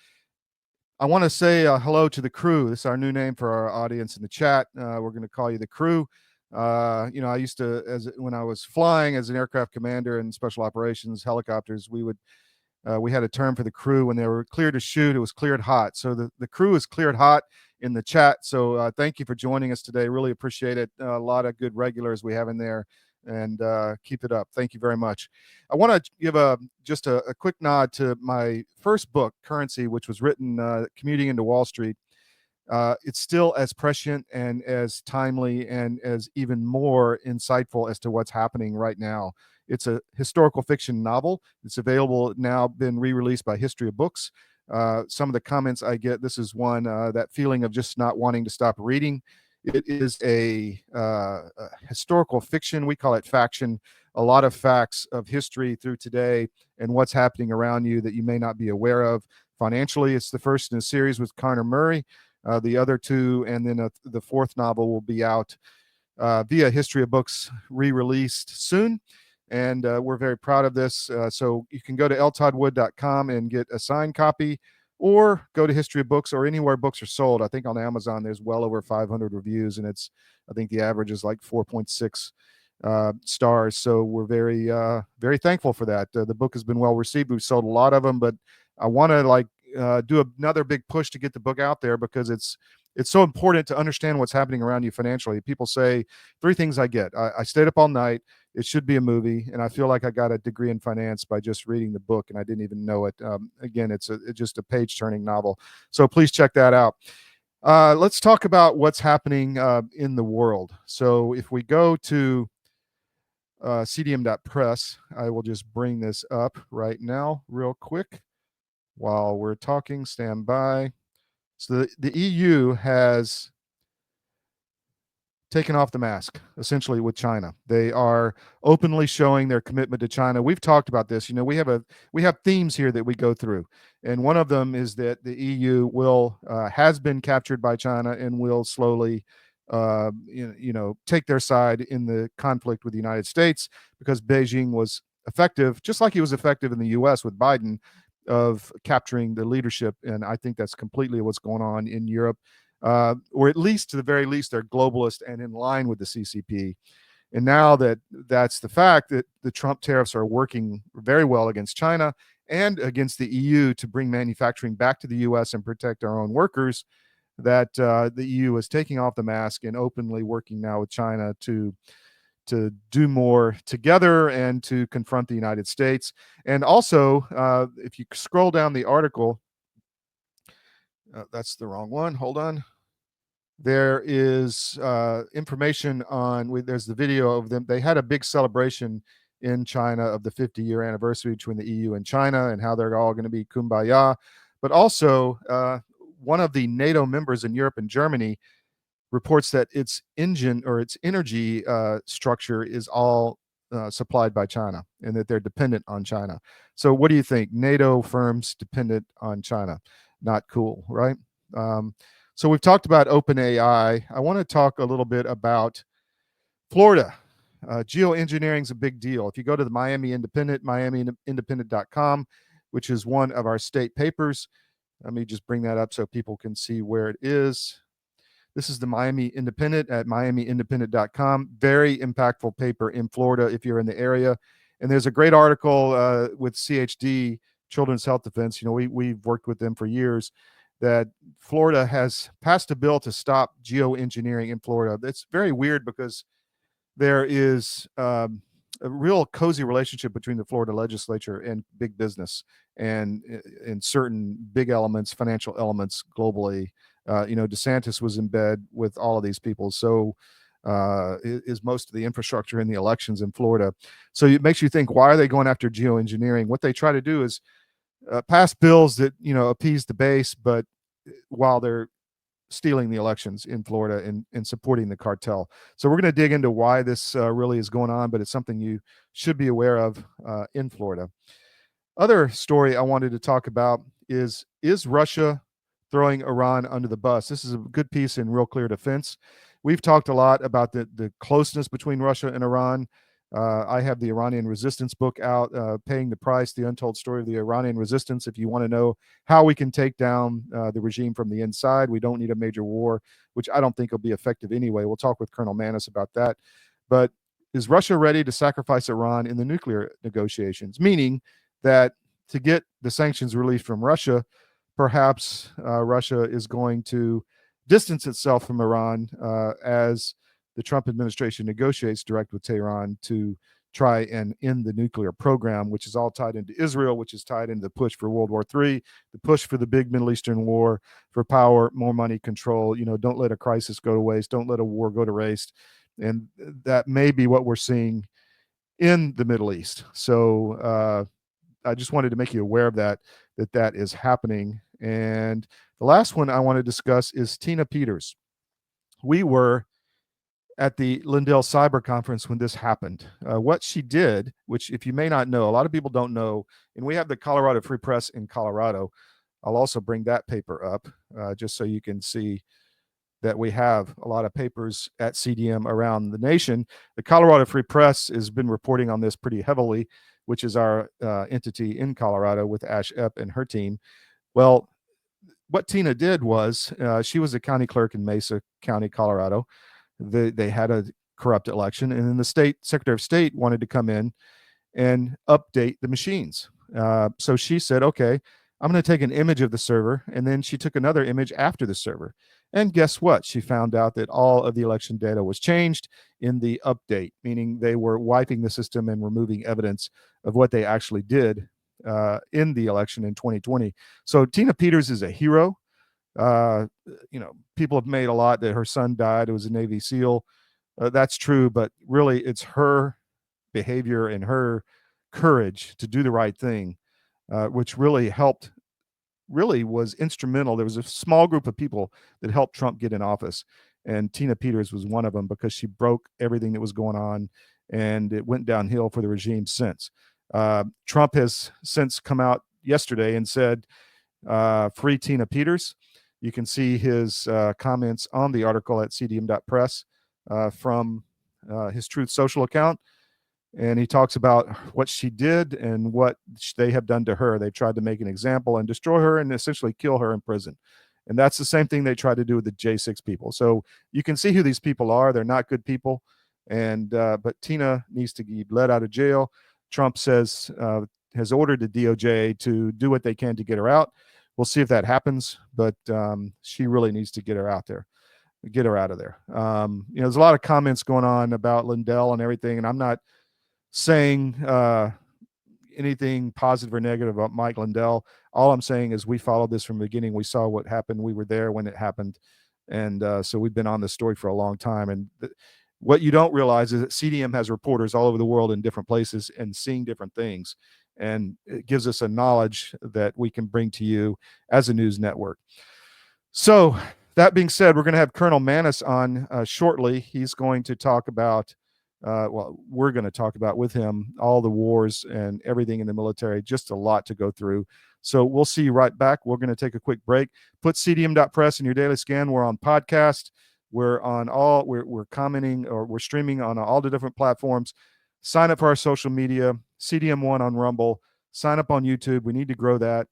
G: I want to say hello to the crew. This is our new name for our audience in the chat. We're going to call you the crew. You know, I used to, when I was flying as an aircraft commander in special operations helicopters, we had a term for the crew. When they were cleared to shoot, it was cleared hot. So the crew is cleared hot in the chat. So thank you for joining us today. Really appreciate it. A lot of good regulars we have in there, and keep it up. Thank you very much. I want to give just a quick nod to my first book, Currency, which was written commuting into Wall Street. It's still as prescient and as timely and as even more insightful as to what's happening right now. It's a historical fiction novel. It's available now, been re-released by History of Books. Some of the comments I get, this is one, that feeling of just not wanting to stop reading. It is a historical fiction. We call it faction. A lot of facts of history through today and what's happening around you that you may not be aware of. Financially, it's the first in a series with Connor Murray. The other two, and then the fourth novel will be out via History of Books, re-released soon. And we're very proud of this. So you can go to ltoddwood.com and get a signed copy or go to History of Books or anywhere books are sold. I think on Amazon there's well over 500 reviews, and I think the average is like 4.6 stars. So we're very thankful for that. The book has been well received. We've sold a lot of them, but I want to do another big push to get the book out there, because it's so important to understand what's happening around you financially. People say 3 things I get. I stayed up all night. It should be a movie, and I feel like I got a degree in finance by just reading the book, and I didn't even know it. Again, it's just a page-turning novel. So please check that out. Let's talk about what's happening in the world. So if we go to cdm.press, I will just bring this up right now real quick while we're talking. Stand by. So the EU has taken off the mask, essentially, with China. They are openly showing their commitment to China. We've talked about this. We have themes here that we go through, and one of them is that the EU has been captured by China and will slowly take their side in the conflict with the United States, because Beijing was effective, just like he was effective in the US with Biden, of capturing the leadership. And I think that's completely what's going on in Europe, or at least, to the very least, they're globalist and in line with the CCP. And now that's the fact, that the Trump tariffs are working very well against China and against the EU to bring manufacturing back to the US and protect our own workers, that the EU is taking off the mask and openly working now with China to do more together and to confront the United States. And also, if you scroll down the article, that's the wrong one. Hold on. There is information on, there's the video of them. They had a big celebration in China of the 50-year anniversary between the EU and China, and how they're all going to be kumbaya. But also, one of the NATO members in Europe, and Germany, reports that its energy structure is all supplied by China, and that they're dependent on China. So what do you think? NATO firms dependent on China. Not cool, right? So we've talked about OpenAI. I want to talk a little bit about Florida. Geoengineering is a big deal. If you go to the Miami Independent, miamiindependent.com, which is one of our state papers. Let me just bring that up so people can see where it is. This is the Miami Independent at miamiindependent.com. Very impactful paper in Florida if you're in the area. And there's a great article with CHD, Children's Health Defense. We've worked with them for years, that Florida has passed a bill to stop geoengineering in Florida. It's very weird, because there is a real cozy relationship between the Florida legislature and big business, and in certain big elements, financial elements globally. DeSantis was in bed with all of these people. So is most of the infrastructure in the elections in Florida. So it makes you think, why are they going after geoengineering? What they try to do is pass bills that, appease the base, but while they're stealing the elections in Florida and supporting the cartel. So we're going to dig into why this really is going on, but it's something you should be aware of in Florida. Other story I wanted to talk about is Russia throwing Iran under the bus? This is a good piece in Real Clear Defense. We've talked a lot about the closeness between Russia and Iran. I have the Iranian Resistance book out, Paying the Price, The Untold Story of the Iranian Resistance. If you want to know how we can take down the regime from the inside, we don't need a major war, which I don't think will be effective anyway. We'll talk with Colonel Manis about that. But is Russia ready to sacrifice Iran in the nuclear negotiations? Meaning that to get the sanctions released from Russia, perhaps Russia is going to distance itself from Iran as the Trump administration negotiates direct with Tehran to try and end the nuclear program, which is all tied into Israel, which is tied into the push for World War III, the push for the big Middle Eastern war, for power, more money, control. Don't let a crisis go to waste. Don't let a war go to waste. And that may be what we're seeing in the Middle East. So I just wanted to make you aware of that is happening. And the last one I want to discuss is Tina Peters. We were at the Lindell Cyber Conference when this happened. What she did, which if you may not know, a lot of people don't know, and we have the Colorado Free Press in Colorado. I'll also bring that paper up just so you can see that we have a lot of papers at CDM around the nation. The Colorado Free Press has been reporting on this pretty heavily, which is our entity in Colorado with Ash Epp and her team. Well, what Tina did was she was a county clerk in Mesa County, Colorado. They had a corrupt election, and then the Secretary of State wanted to come in and update the machines. So she said, okay, I'm going to take an image of the server, and then she took another image after the server. And guess what? She found out that all of the election data was changed in the update, meaning they were wiping the system and removing evidence of what they actually did in the election in 2020. So Tina Peters is a hero. People have made a lot that her son died. It was a Navy SEAL. That's true, but really it's her behavior and her courage to do the right thing, which really was instrumental. There was a small group of people that helped Trump get in office, and Tina Peters was one of them because she broke everything that was going on, and it went downhill for the regime since. Trump has since come out yesterday and said, free Tina Peters. You can see his comments on the article at cdm.press from his Truth Social account. And he talks about what she did and what they have done to her. They tried to make an example and destroy her and essentially kill her in prison. And that's the same thing they tried to do with the J6 people. So you can see who these people are. They're not good people. And but Tina needs to be let out of jail. Trump has ordered the DOJ to do what they can to get her out. We'll see if that happens, but she really needs to get her out of there. There's a lot of comments going on about Lindell and everything, and I'm not saying anything positive or negative about Mike Lindell. All I'm saying is we followed this from the beginning. We saw what happened. We were there when it happened. And so we've been on this story for a long time. And what you don't realize is that CDM has reporters all over the world in different places and seeing different things. And it gives us a knowledge that we can bring to you as a news network. So that being said, we're going to have Colonel Maness on shortly. He's going to talk about we're going to talk about with him all the wars and everything in the military, just a lot to go through. So we'll see you right back. We're going to take a quick break. Put cdm.press in your daily scan. We're on podcast. We're on we're commenting, or we're streaming on all the different platforms. Sign up for our social media, CDM1 on Rumble. Sign up on YouTube. We need to grow that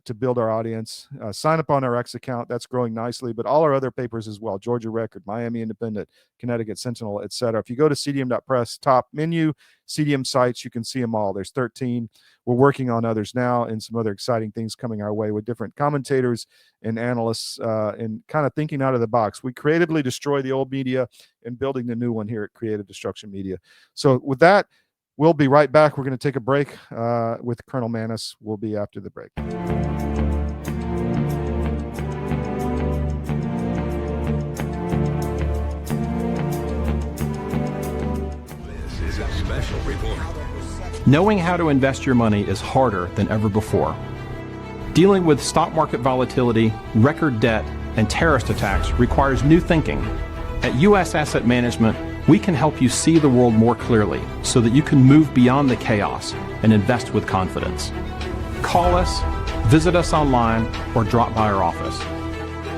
G: to build our audience. Sign up on our X account. That's growing nicely, but all our other papers as well: Georgia Record, Miami Independent, Connecticut Sentinel, etc. If you go to cdm.press, top menu, CDM sites, you can see them all. There's 13. We're working on others now, and some other exciting things coming our way with different commentators and analysts, and kind of thinking out of the box. We creatively destroy the old media and building the new one here at Creative Destruction Media. So with that, we'll be right back. We're going to take a break with Colonel Maness. We'll be after the break.
S: This is a special report.
T: Knowing how to invest your money is harder than ever before. Dealing with stock market volatility, record debt, and terrorist attacks requires new thinking. At U.S. Asset Management, we can help you see the world more clearly so that you can move beyond the chaos and invest with confidence. Call us, visit us online, or drop by our office.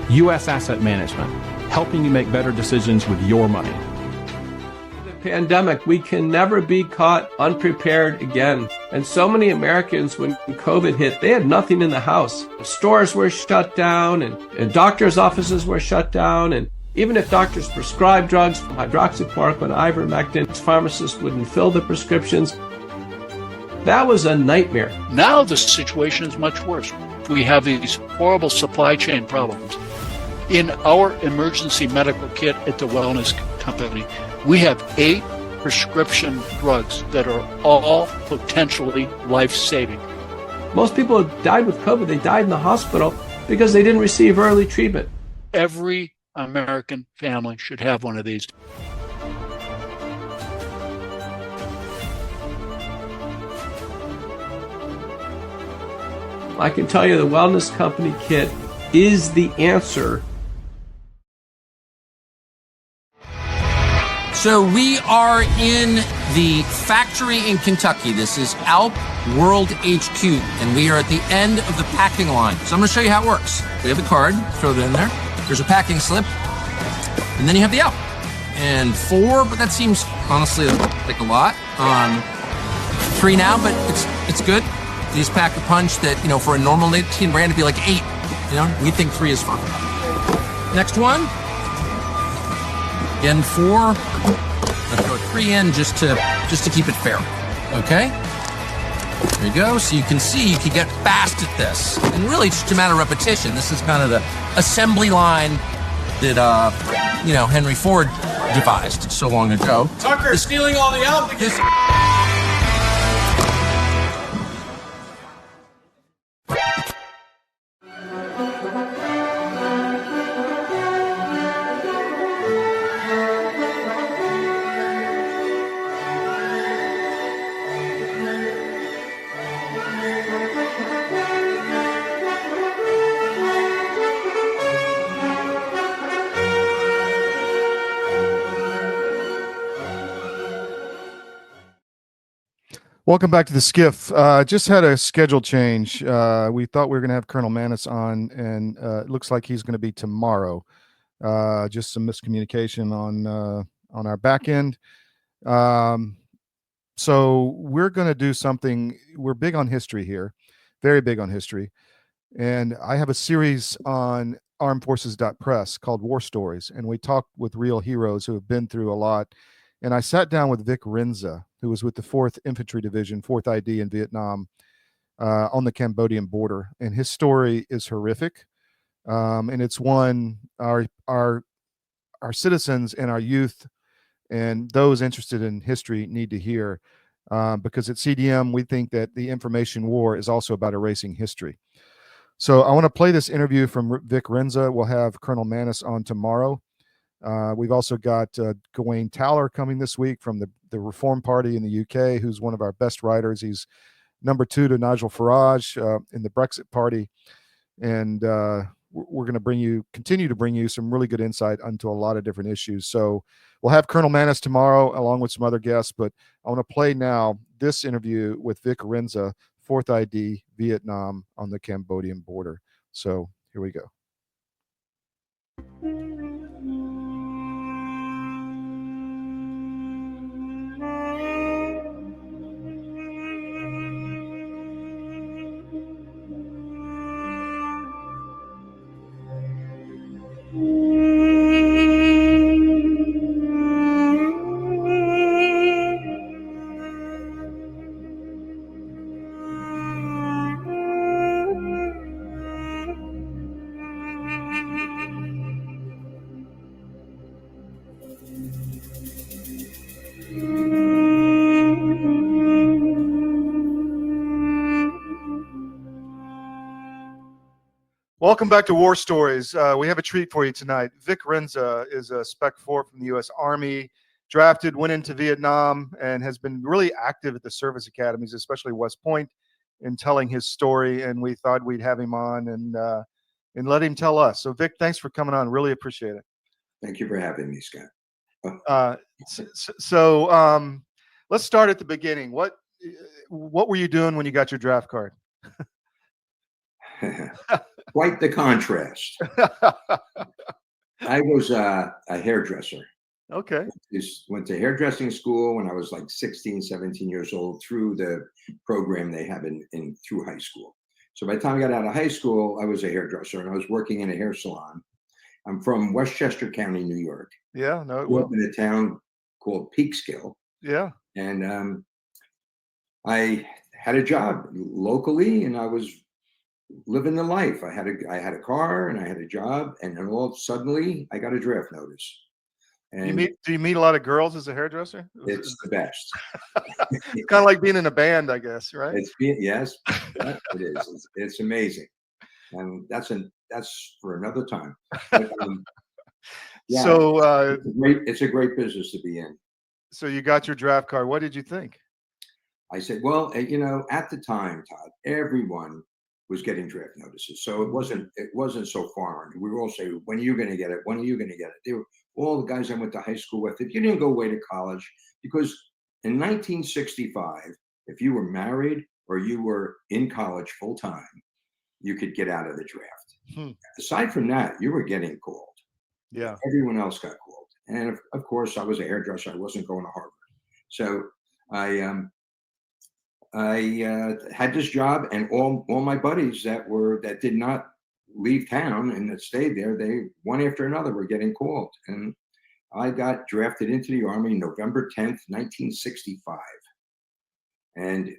T: U.S. Asset Management, helping you make better decisions with your money.
U: Pandemic, we can never be caught unprepared again. And so many Americans, when COVID hit, they had nothing in the house. Stores were shut down, and doctors' offices were shut down, and even if doctors prescribed drugs, hydroxychloroquine, ivermectin, pharmacists wouldn't fill the prescriptions. That was a nightmare.
V: Now the situation is much worse. We have these horrible supply chain problems. In our emergency medical kit at the Wellness Company, we have 8 prescription drugs that are all potentially life-saving.
U: Most people who died with COVID, they died in the hospital because they didn't receive early treatment.
V: Every American family should have one of these.
U: I can tell you the Wellness Company kit is the answer.
W: So we are in the factory in Kentucky. This is Alp World HQ, and we are at the end of the packing line. So I'm going to show you how it works. We have the card, throw that in there. There's a packing slip, and then you have the Alp. And 4, but that seems honestly like a lot. 3 now, but it's good. These pack a punch that, for a normal nicotine brand, it'd be like 8. We think 3 is fine. Next one. Again, 4. Let's throw 3 in just to keep it fair. Okay? There you go. So you can see you can get fast at this. And really, it's just a matter of repetition. This is kind of the assembly line that, Henry Ford devised so long ago.
U: Tucker's stealing all the altitude.
G: Welcome back to the SCIF. Just had a schedule change. We thought we were going to have Colonel Manus on, and it looks like he's going to be tomorrow. Just some miscommunication on our back end. So we're going to do something. We're big on history here, very big on history. And I have a series on armedforces.press called War Stories, and we talked with real heroes who have been through a lot. And I sat down with Vic Renza, who was with the 4th Infantry Division, 4th ID in Vietnam, on the Cambodian border. And his story is horrific. And it's one our citizens and our youth and those interested in history need to hear, because at CDM, we think that the information war is also about erasing history. So I want to play this interview from Vic Renza. We'll have Colonel Manus on tomorrow. We've also got Gawain Towler coming this week from the Reform Party in the UK, who's one of our best writers. He's number 2 to Nigel Farage in the Brexit Party. And we're going to continue to bring you some really good insight onto a lot of different issues. So we'll have Colonel Manus tomorrow, along with some other guests. But I want to play now this interview with Vic Renza, 4th ID, Vietnam, on the Cambodian border. So here we go. Welcome back to War Stories. We have a treat for you tonight. Vic Renza is a Spec 4 from the U.S. Army, drafted, went into Vietnam, and has been really active at the service academies, especially West Point, in telling his story. And we thought we'd have him on and let him tell us. So, Vic, thanks for coming on. Really appreciate it.
A: Thank you for having me, Scott.
G: Let's start at the beginning. What were you doing when you got your draft card?
A: Quite the contrast. I was a hairdresser.
G: Okay.
A: Went to hairdressing school when I was like 16, 17 years old through the program they have through high school. So by the time I got out of high school, I was a hairdresser and I was working in a hair salon. I'm from Westchester County, New York.
G: Yeah, no,
A: Grew up in a town called Peekskill.
G: Yeah.
A: And I had a job locally and I was living the life. I had a car and I had a job, and then suddenly I got a draft notice. And
G: do you meet a lot of girls as a hairdresser?
A: It's the best.
G: It's kind of like being in a band, I guess, right?
A: Yes, it is. It's amazing, and that's for another time. But, yeah,
G: so
A: it's a great business to be in.
G: So you got your draft card. What did you think?
A: I said, well, at the time, Todd, everyone was getting draft notices. So it wasn't so foreign. We were all saying, when are you going to get it? When are you going to get it? They were all the guys I went to high school with. If you didn't go away to college, because in 1965, if you were married or you were in college full time, you could get out of the draft. Aside from that, you were getting called.
G: Yeah.
A: Everyone else got called. And of course, I was a hairdresser. I wasn't going to Harvard. So I had this job, and all my buddies that did not leave town and that stayed there, they one after another were getting called. And I got drafted into the Army November 10th, 1965. And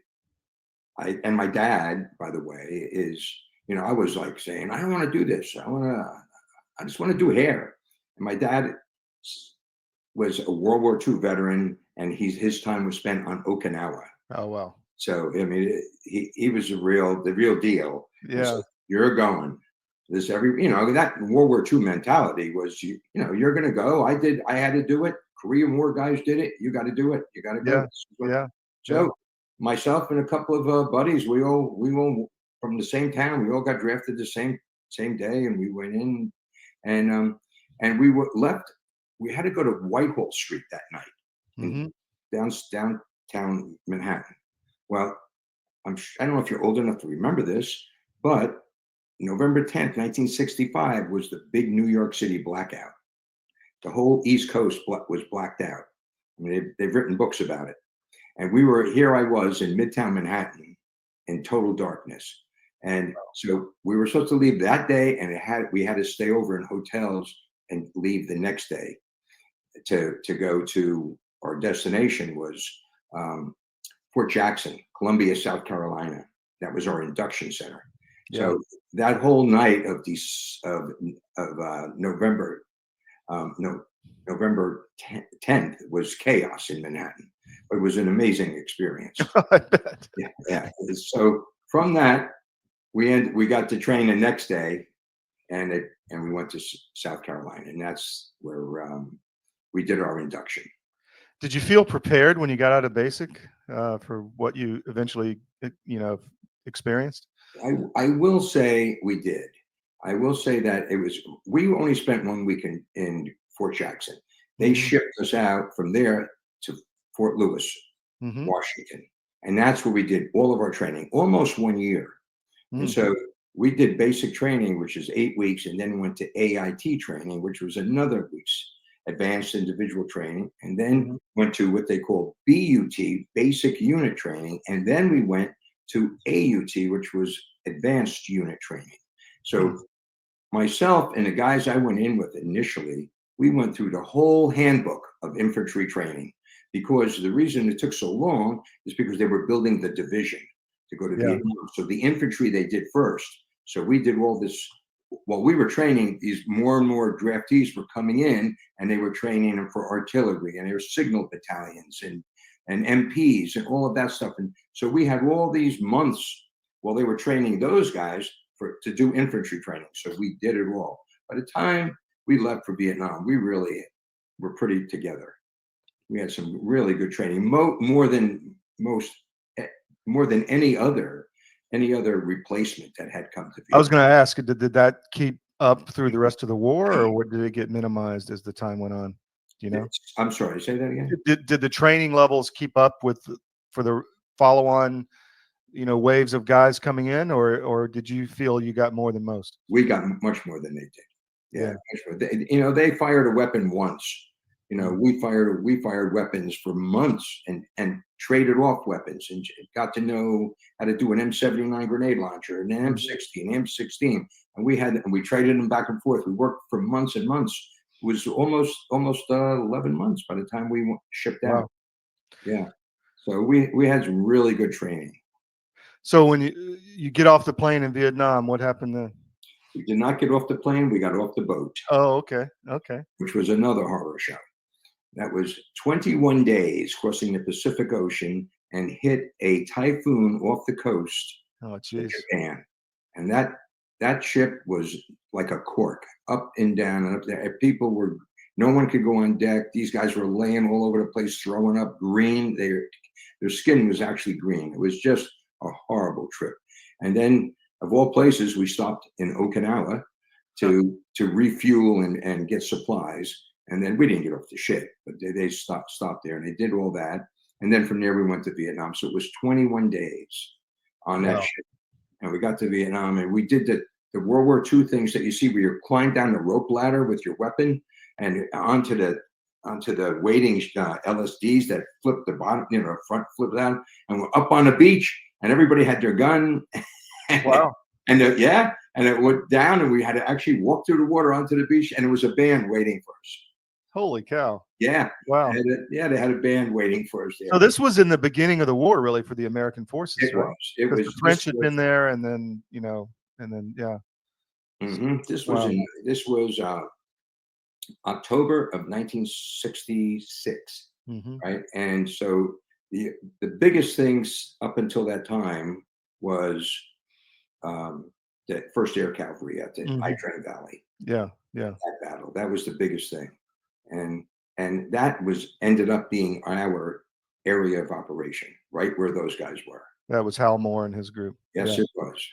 A: my dad, by the way, is, I was like saying, I don't want to do this. I just want to do hair. And my dad was a World War II veteran, and his time was spent on Okinawa.
G: Oh, wow.
A: So, I mean, he was the real deal.
G: Yeah.
A: So, you're going. This that World War II mentality was, you're going to go. I had to do it. Korean War guys did it. You got to do it. You got to go.
G: Yeah.
A: So myself and a couple of buddies, we all from the same town. We all got drafted the same day, and we went in, and we were left. We had to go to Whitehall Street that night, in downtown Manhattan. Well, I don't know if you're old enough to remember this, but November 10th, 1965 was the big New York City blackout. The whole East Coast was blacked out. I mean, they've written books about it. And here I was in Midtown Manhattan in total darkness. And so we were supposed to leave that day, and we had to stay over in hotels and leave the next day to go to our destination was Fort Jackson, Columbia, South Carolina. That was our induction center.
G: Yeah.
A: So that whole night of November 10th was chaos in Manhattan. It was an amazing experience.
G: I bet.
A: Yeah. So from that, we got to train the next day, and we went to South Carolina, and that's where we did our induction.
G: Did you feel prepared when you got out of basic for what you eventually, experienced?
A: I will say we did. I will say that we only spent 1 week in Fort Jackson. They shipped us out from there to Fort Lewis, Washington. And that's where we did all of our training, almost 1 year. And so we did basic training, which is 8 weeks, and then went to AIT training, which was another week's advanced individual training, and then went to what they call BUT, basic unit training. And then we went to AUT, which was advanced unit training. So myself and the guys I went in with initially, we went through the whole handbook of infantry training, because the reason it took so long is because they were building the division to go to Vietnam. So the infantry they did first. So we did all this while we were training. These more and more draftees were coming in, and they were training them for artillery, and there were signal battalions and MPs and all of that stuff. And so we had all these months while they were training those guys to do infantry training. So we did it all. By the time we left for Vietnam, we really were pretty together. We had some really good training, more than any other replacement that had come to Vietnam.
G: I was going to ask, did that keep up through the rest of the war, or did it get minimized as the time went on? Do you know?
A: I'm sorry, say that again.
G: Did the training levels keep up for the follow-on, waves of guys coming in, or did you feel you got more than most?
A: We got much more than they did. Yeah. Much more. They fired a weapon once. We fired weapons for months and traded off weapons, and got to know how to do an M79 grenade launcher and an M60, an M16, and we traded them back and forth. We worked for months and months. It was almost 11 months by the time we shipped out.
G: Wow.
A: Yeah. So we had some really good training.
G: So when you get off the plane in Vietnam, what happened then?
A: We did not get off the plane. We got off the boat.
G: Oh, okay.
A: Which was another horror show. That was 21 days crossing the Pacific Ocean and hit a typhoon off the coast of Japan. And that ship was like a cork, up and down and up there. No one could go on deck. These guys were laying all over the place, throwing up green. Their skin was actually green. It was just a horrible trip. And then, of all places, we stopped in Okinawa to refuel and get supplies. And then we didn't get off the ship, but they stopped there, and they did all that. And then from there we went to Vietnam. So it was 21 days on that ship. And we got to Vietnam, and we did the World War II things that you see, where you climb down the rope ladder with your weapon and onto the waiting LSDs that flip the bottom, front flip down, and we're up on the beach, and everybody had their gun.
G: Wow.
A: And and it went down, and we had to actually walk through the water onto the beach, and it was a band waiting for us.
G: Holy cow!
A: Yeah,
G: Wow.
A: they had a band waiting for us there.
G: So this was in the beginning of the war, really, for the American forces,
A: It
G: right?
A: was. It was.
G: The French had been there, and then yeah.
A: This
G: Wow.
A: was October of 1966, right? And so the biggest things up until that time was the First Air Cavalry at the I-Train Valley.
G: Yeah.
A: That battle, that was the biggest thing, and that ended up being our area of operation, right where those guys were.
G: That was Hal Moore and his group.
A: Yes,
G: Yeah.
A: it was.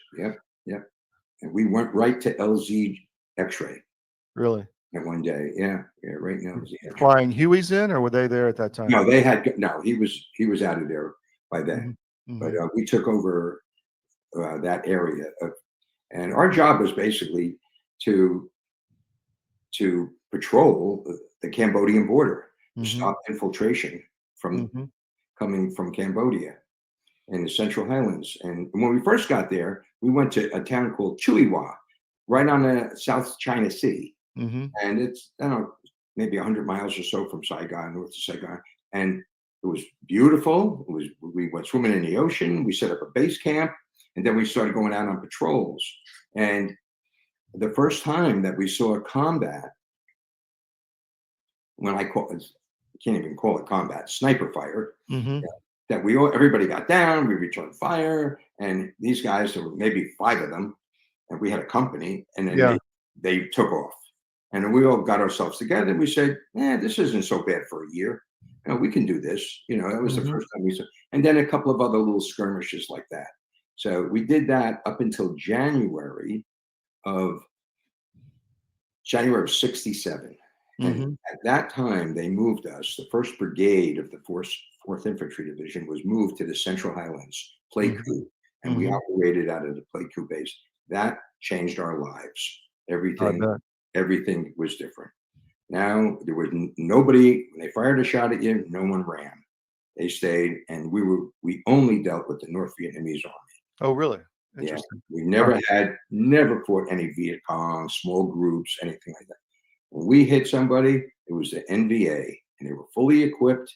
A: Yep. And we went right to LZ X-ray.
G: Really?
A: At one day, yeah, right now. Yeah.
G: Flying Hueys in, or were they there at that time?
A: No, he was out of there by then. But we took over that area, and our job was basically to patrol the Cambodian border, to stop infiltration from coming from Cambodia in the Central Highlands. And when we first got there, we went to a town called Chuiwa, right on the South China Sea. And it's, I don't know, maybe 100 miles or so from Saigon, north of Saigon. And it was beautiful. We went swimming in the ocean. We set up a base camp, and then we started going out on patrols. And the first time that we saw combat, when I can't even call it combat, sniper fire, that everybody got down, we returned fire, and these guys, there were maybe 5 of them, and we had a company, and then they took off. And then we all got ourselves together, and we said, this isn't so bad for a year. We can do this. That was the first time we saw. And then a couple of other little skirmishes like that. So we did that up until January of 67. And at that time, they moved us. The 1st Brigade of the 4th Infantry Division was moved to the Central Highlands, Pleiku, and we operated out of the Pleiku base. That changed our lives. Everything was different. Now there was nobody. When they fired a shot at you, no one ran. They stayed, and we only dealt with the North Vietnamese army.
G: Oh, really?
A: Interesting. Yeah, we never fought any Viet Cong, small groups, anything like that. When we hit somebody, it was the NVA, and they were fully equipped,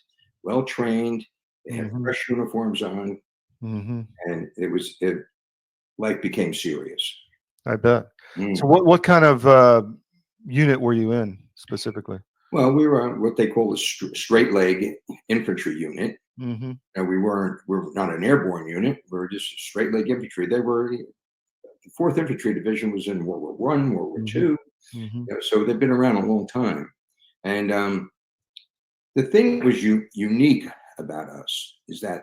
A: well trained. They had fresh uniforms on, and life became serious.
G: I bet. So what kind of unit were you in specifically?
A: Well, we were on what they call a straight leg infantry unit. And we're not an airborne unit. We were just straight leg infantry. The 4th Infantry Division was in World War I, World War II. So they've been around a long time. And the thing that was unique about us is that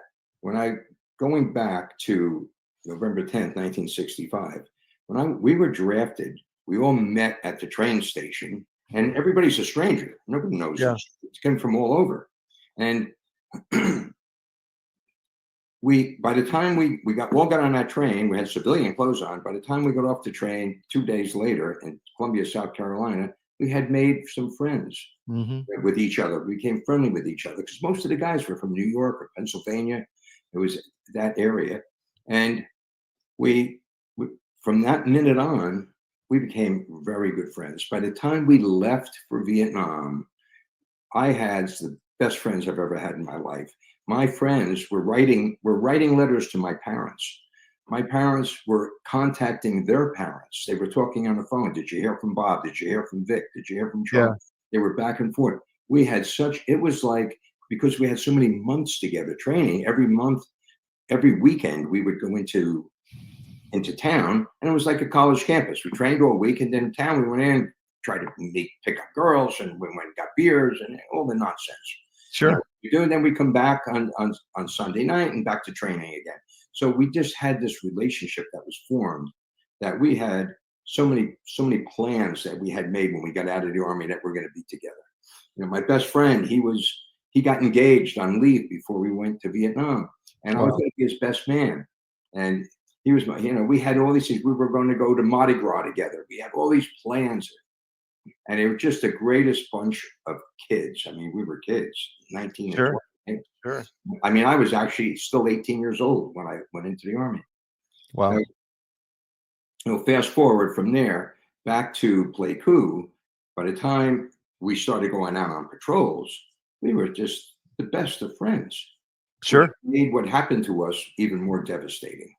A: going back to November 10th, 1965, when we were drafted, we all met at the train station, and everybody's a stranger. Nobody knows us. It's come from all over. And by the time we all got on that train, we had civilian clothes on. By the time we got off the train 2 days later in Columbia, South Carolina, we had made some friends with each other. We became friendly with each other because most of the guys were from New York or Pennsylvania. It was that area. And we from that minute on, we became very good friends. By the time we left for Vietnam, I had the best friends I've ever had in my life. My friends were writing letters to my parents. My parents were contacting their parents. They were talking on the phone. Did you hear from Bob? Did you hear from Vic? Did you hear from Charlie? They were back and forth. We had it was like, because we had so many months together training, every month, every weekend, we would go into town, and it was like a college campus. We trained all week, and then in town we went in, tried to pick up girls, and we went and got beers and all the nonsense.
G: Sure.
A: We do, and then we come back on Sunday night and back to training again. So we just had this relationship that was formed, that we had so many plans that we had made when we got out of the Army that we're going to be together. My best friend, he got engaged on leave before we went to Vietnam, and I was going to be his best man. And he was we had all these things. We were going to go to Mardi Gras together. We had all these plans. And they were just the greatest bunch of kids. I mean, we were kids, 19 and 20.
G: Sure.
A: I mean, I was actually still 18 years old when I went into the Army.
G: Wow.
A: Fast forward from there back to Pleiku. By the time we started going out on patrols, we were just the best of friends.
G: Sure.
A: It made what happened to us even more devastating.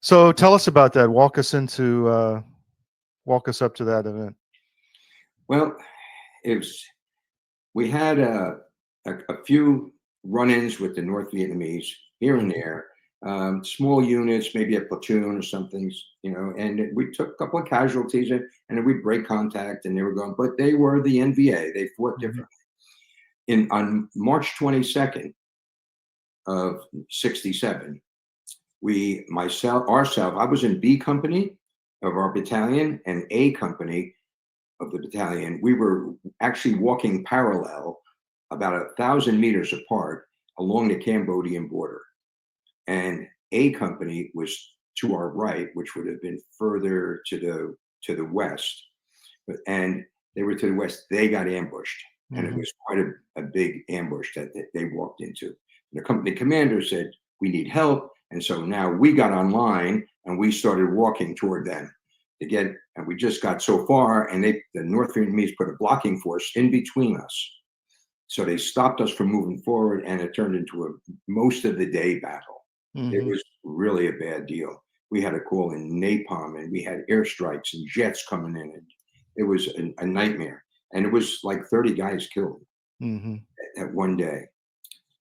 G: So tell us about that. Walk us up to that event.
A: Well, we had a few run-ins with the North Vietnamese here and there, small units, maybe a platoon or something, and we took a couple of casualties, and then we'd break contact, and they were gone. But they were the NVA. They fought differently. On March 22nd of 67, I was in B company of our battalion and A company of the battalion. We were actually walking parallel about 1,000 meters apart along the Cambodian border. And A company was to our right, which would have been further to the west. And they were to the west. They got ambushed. And it was quite a big ambush that they walked into. The company commander said, "We need help." And so now we got online and we started walking toward them and we just got so far, and the North Vietnamese put a blocking force in between us. So they stopped us from moving forward, and it turned into a most of the day battle. It was really a bad deal. We had to call in napalm, and we had airstrikes and jets coming in, and it was a nightmare. And it was like 30 guys killed at one day.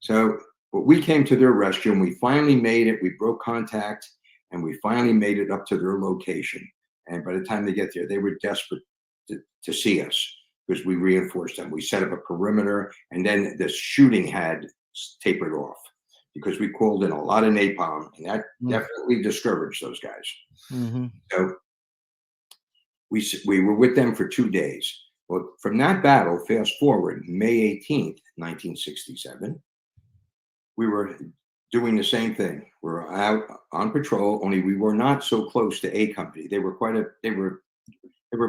A: So, but we came to their rescue, and we finally made it. We broke contact, and we finally made it up to their location. And by the time they get there, they were desperate to see us because we reinforced them. We set up a perimeter, and then the shooting had tapered off because we called in a lot of napalm, and that definitely discouraged those guys. So we were with them for 2 days. Well, from that battle, fast forward, May 18th, 1967, we were doing the same thing. We were out on patrol, only we were not so close to A company. They were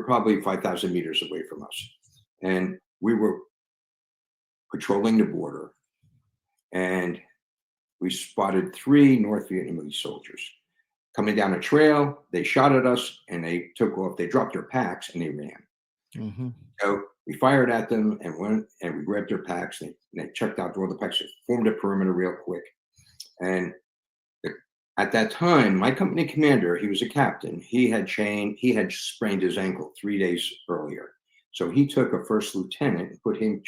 A: probably 5,000 meters away from us. And we were patrolling the border, and we spotted 3 North Vietnamese soldiers coming down a trail. They shot at us, and they took off. They dropped their packs, and they ran. So we fired at them and went, and we grabbed their packs, and they checked out all the packs, formed a perimeter real quick. And at that time, my company commander, he was a captain. He had sprained his ankle 3 days earlier. So he took a first lieutenant and put him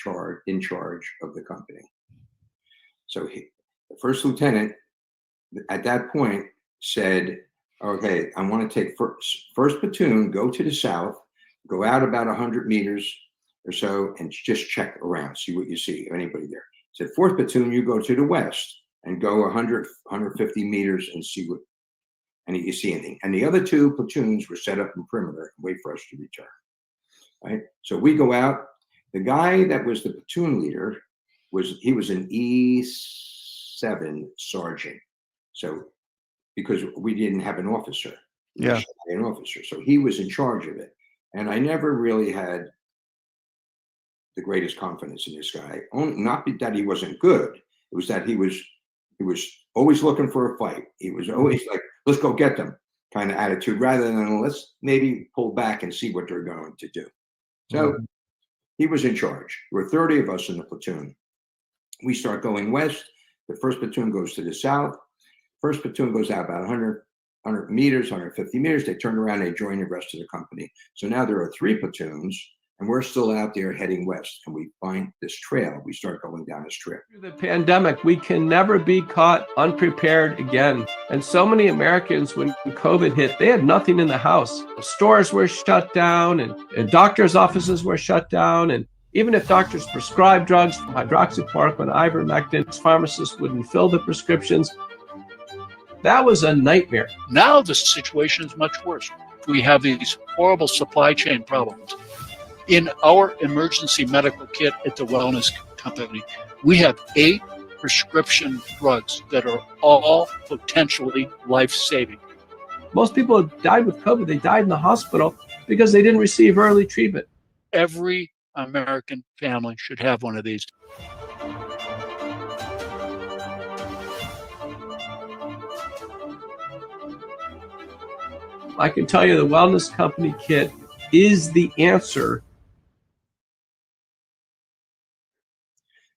A: in charge of the company. So the first lieutenant at that point said, "Okay, I want to take first platoon, go to the south, go out about 100 meters or so, and just check around, see what you see, anybody there." Said, "Fourth platoon, you go to the west and go 100, 150 meters and see what, and you see anything." And the other 2 platoons were set up in perimeter and wait for us to return. Right? So we go out. The guy that was the platoon leader he was an E7 sergeant. So because we didn't have an officer, so he was in charge of it. And I never really had the greatest confidence in this guy. Not that he wasn't good. It was that he was always looking for a fight. He was always like, "Let's go get them" kind of attitude, rather than let's maybe pull back and see what they're going to do. So he was in charge. There were 30 of us in the platoon. We start going west. The first platoon goes to the south. First platoon goes out about 100 meters, 150 meters. They turn around, they join the rest of the company. So now there are 3 platoons, and we're still out there heading west, and we find this trail. We start going down this trail.
U: Through the pandemic, we can never be caught unprepared again. And so many Americans, when COVID hit, they had nothing in the house. Stores were shut down, and doctors' offices were shut down. And even if doctors prescribed drugs, hydroxychloroquine, ivermectin, pharmacists wouldn't fill the prescriptions. That was a nightmare.
V: Now the situation is much worse. We have these horrible supply chain problems. In our emergency medical kit at the Wellness Company, we have 8 prescription drugs that are all potentially life-saving.
U: Most people have died with COVID. They died in the hospital because they didn't receive early treatment.
V: Every American family should have one of these.
U: I can tell you the Wellness Company kit is the answer.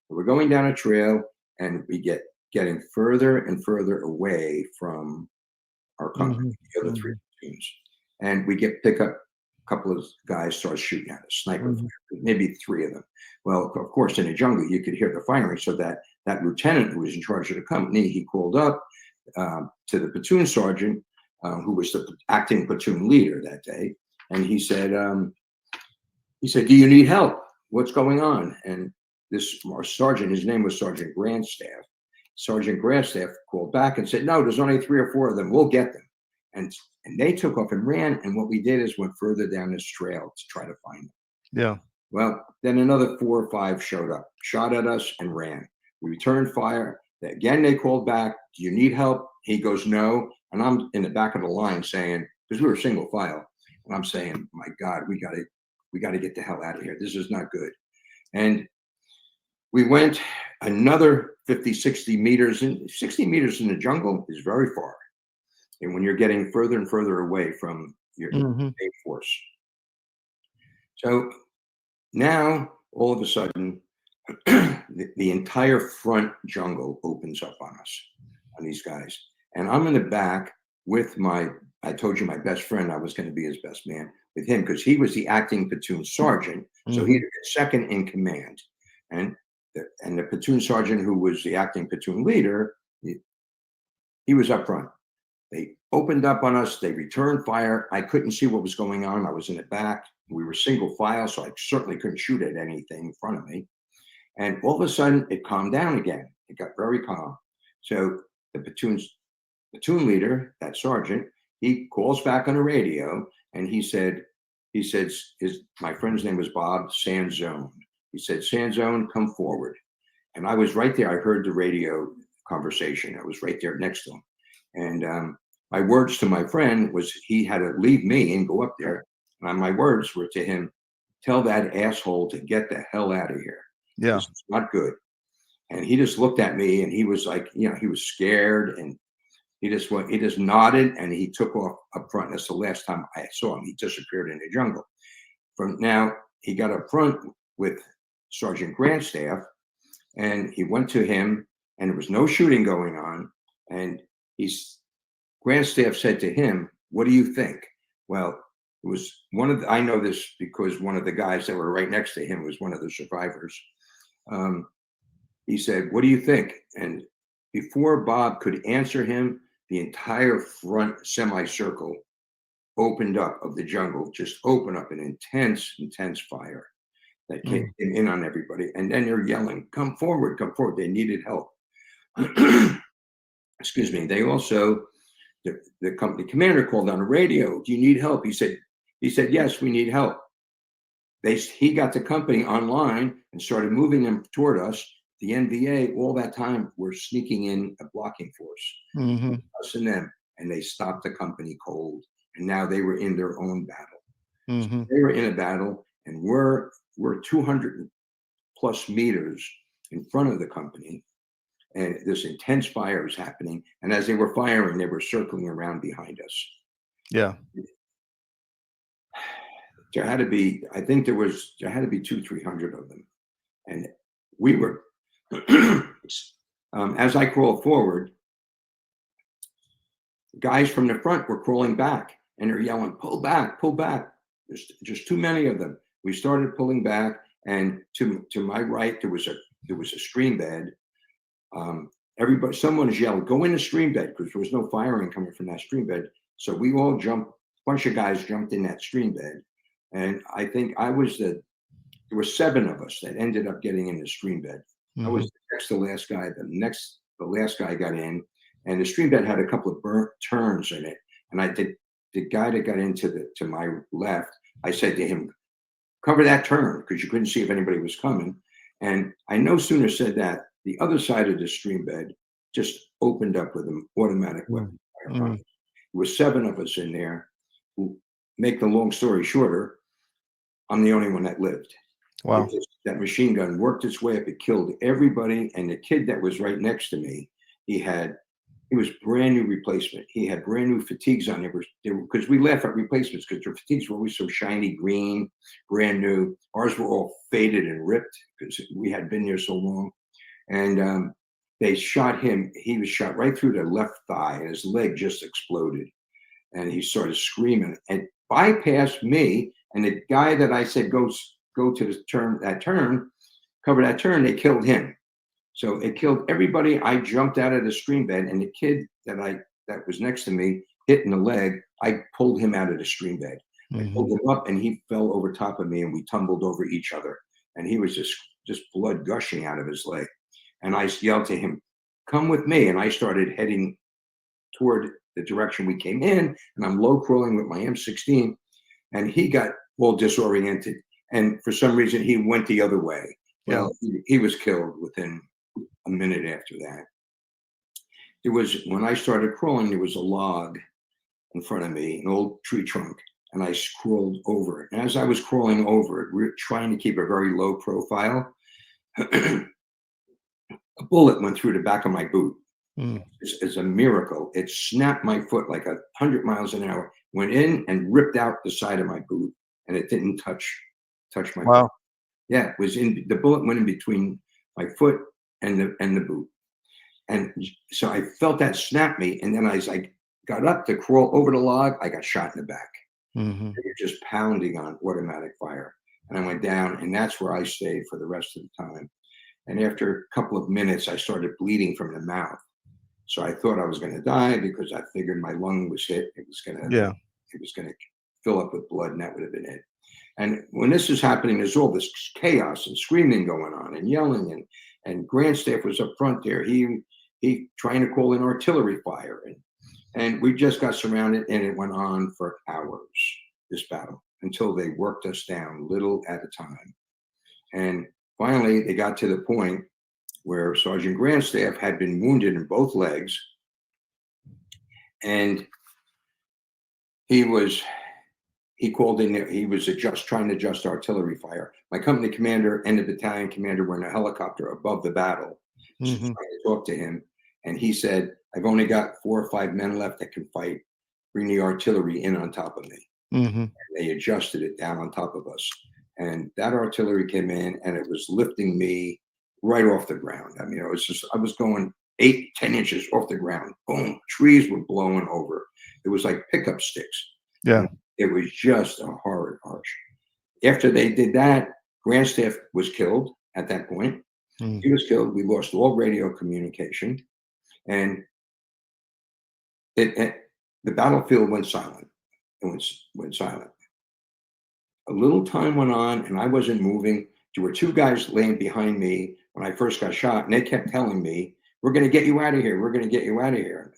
A: We're going down a trail and we getting further and further away from our company, the other three platoons. And we pick up a couple of guys start shooting at us, sniper fire, maybe three of them. Well, of course, in the jungle, you could hear the firing. So that lieutenant who was in charge of the company, he called up to the platoon sergeant, who was the acting platoon leader that day. And he said, do you need help? What's going on? And our sergeant, his name was Sergeant Grandstaff. Sergeant Grandstaff called back and said, no, there's only 3 or 4 of them. We'll get them. And they took off and ran. And what we did is went further down this trail to try to find them.
G: Yeah.
A: Well, then another 4 or 5 showed up, shot at us and ran. We returned fire. Again, they called back. Do you need help? He goes, no. And I'm in the back of the line saying, because we were single file. And I'm saying, my God, we got to get the hell out of here. This is not good. And we went another 50, 60 meters. 60 meters in the jungle is very far. And when you're getting further and further away from your main force. So now, all of a sudden, the entire front jungle opens up on us, on these guys. And I'm in the back with I told you my best friend, I was going to be his best man with him because he was the acting platoon sergeant. So he was second in command. And the platoon sergeant who was the acting platoon leader, he was up front. They opened up on us. They returned fire. I couldn't see what was going on. I was in the back. We were single file, so I certainly couldn't shoot at anything in front of me. And all of a sudden, it calmed down again. It got very calm. So the platoon leader, that sergeant, he calls back on the radio, and he said, my friend's name was Bob Sanzone. He said, Sanzone, come forward. And I was right there. I heard the radio conversation. I was right there next to him. And my words to my friend was he had to leave me and go up there. And my words were to him, tell that asshole to get the hell out of here.
G: Yeah.
A: This is not good. And he just looked at me and he was like, he was scared and he just nodded and he took off up front. That's the last time I saw him. He disappeared in the jungle. From now, he got up front with Sergeant Grandstaff and he went to him and there was no shooting going on. And Grandstaff said to him, what do you think? Well, it was I know this because one of the guys that were right next to him was one of the survivors. He said, what do you think? And before Bob could answer him, the entire front semicircle opened up of the jungle, just opened up an intense fire that came in on everybody. And then they're yelling, come forward, come forward. They needed help. Excuse me. They also, the company commander called on the radio. Do you need help? He said, yes, we need help. He got the company online and started moving them toward us. The NVA, all that time, were sneaking in a blocking force, us and them, and they stopped the company cold. And now they were in their own battle. So they were in a battle, and we're 200 plus meters in front of the company, and this intense fire is happening. And as they were firing, they were circling around behind us.
G: Yeah.
A: There had to be 200-300 of them, and we were. As I crawled forward, guys from the front were crawling back, and they're yelling, "Pull back! Pull back!" There's just too many of them. We started pulling back, and to my right there was a stream bed. Someone was yelling, "Go in the stream bed!" because there was no firing coming from that stream bed. So we all jumped. A bunch of guys jumped in that stream bed. And I think there were 7 of us that ended up getting in the stream bed. I was the next to last guy. The last guy got in, and the stream bed had a couple of burnt turns in it. And the guy that got to my left, I said to him, cover that turn, because you couldn't see if anybody was coming. And I no sooner said that, the other side of the stream bed just opened up with an automatic weapon fire. There was 7 of us in there. Who, make the long story shorter, I'm the only one that lived.
G: Wow.
A: Because that machine gun worked its way up. It killed everybody. And the kid that was right next to me, he had He was brand new replacement. He had brand new fatigues on. Because we laugh at replacements because their fatigues were always so shiny green, brand new. Ours were all faded and ripped because we had been there so long. And they shot him. He was shot right through the left thigh, and his leg just exploded. And he started screaming and bypassed me. And the guy that I said go to the turn, cover that turn, they killed him. So it killed everybody. I jumped out of the stream bed, and the kid that was next to me hit in the leg. I pulled him out of the stream bed. I pulled him up, and he fell over top of me, and we tumbled over each other. And he was just blood gushing out of his leg. And I yelled to him, "Come with me." And I started heading toward the direction we came in, and I'm low crawling with my M16, and he got all disoriented. And for some reason, he went the other way. Well, he was killed within a minute after that. When I started crawling, there was a log in front of me, an old tree trunk, and I crawled over it. And as I was crawling over it, we're trying to keep a very low profile. A bullet went through the back of my boot. It's a miracle. It snapped my foot like 100 miles an hour, went in and ripped out the side of my boot, and it didn't touch my foot. Yeah, the bullet went in between my foot and the boot. And so I felt that snap me, and then as I got up to crawl over the log, I got shot in the back. They were just pounding on automatic fire. And I went down, and that's where I stayed for the rest of the time. And after a couple of minutes, I started bleeding from the mouth. So I thought I was going to die because I figured my lung was hit. It was going to fill up with blood, and that would have been it. And when this is happening, there's all this chaos and screaming going on and yelling, and Grandstaff was up front there. He trying to call in artillery fire, and we just got surrounded, and it went on for hours, this battle, until they worked us down little at a time. And finally, they got to the point where Sergeant Grandstaff had been wounded in both legs, and he called in. He was trying to adjust artillery fire. My company commander and the battalion commander were in a helicopter above the battle, trying to talk to him, and he said, "I've only got 4 or 5 men left that can fight. Bring the artillery in on top of me." And they adjusted it down on top of us, and that artillery came in, and it was lifting me right off the ground. I mean, I was going 8-10 inches off the ground. Boom, trees were blowing over. It was like pickup sticks.
G: Yeah.
A: It was just a horrid arch. After they did that, Grandstaff was killed at that point. He was killed. We lost all radio communication, and the battlefield went silent. It went silent. A little time went on, and I wasn't moving. There were 2 guys laying behind me when I first got shot, and they kept telling me, "We're going to get you out of here. We're going to get you out of here.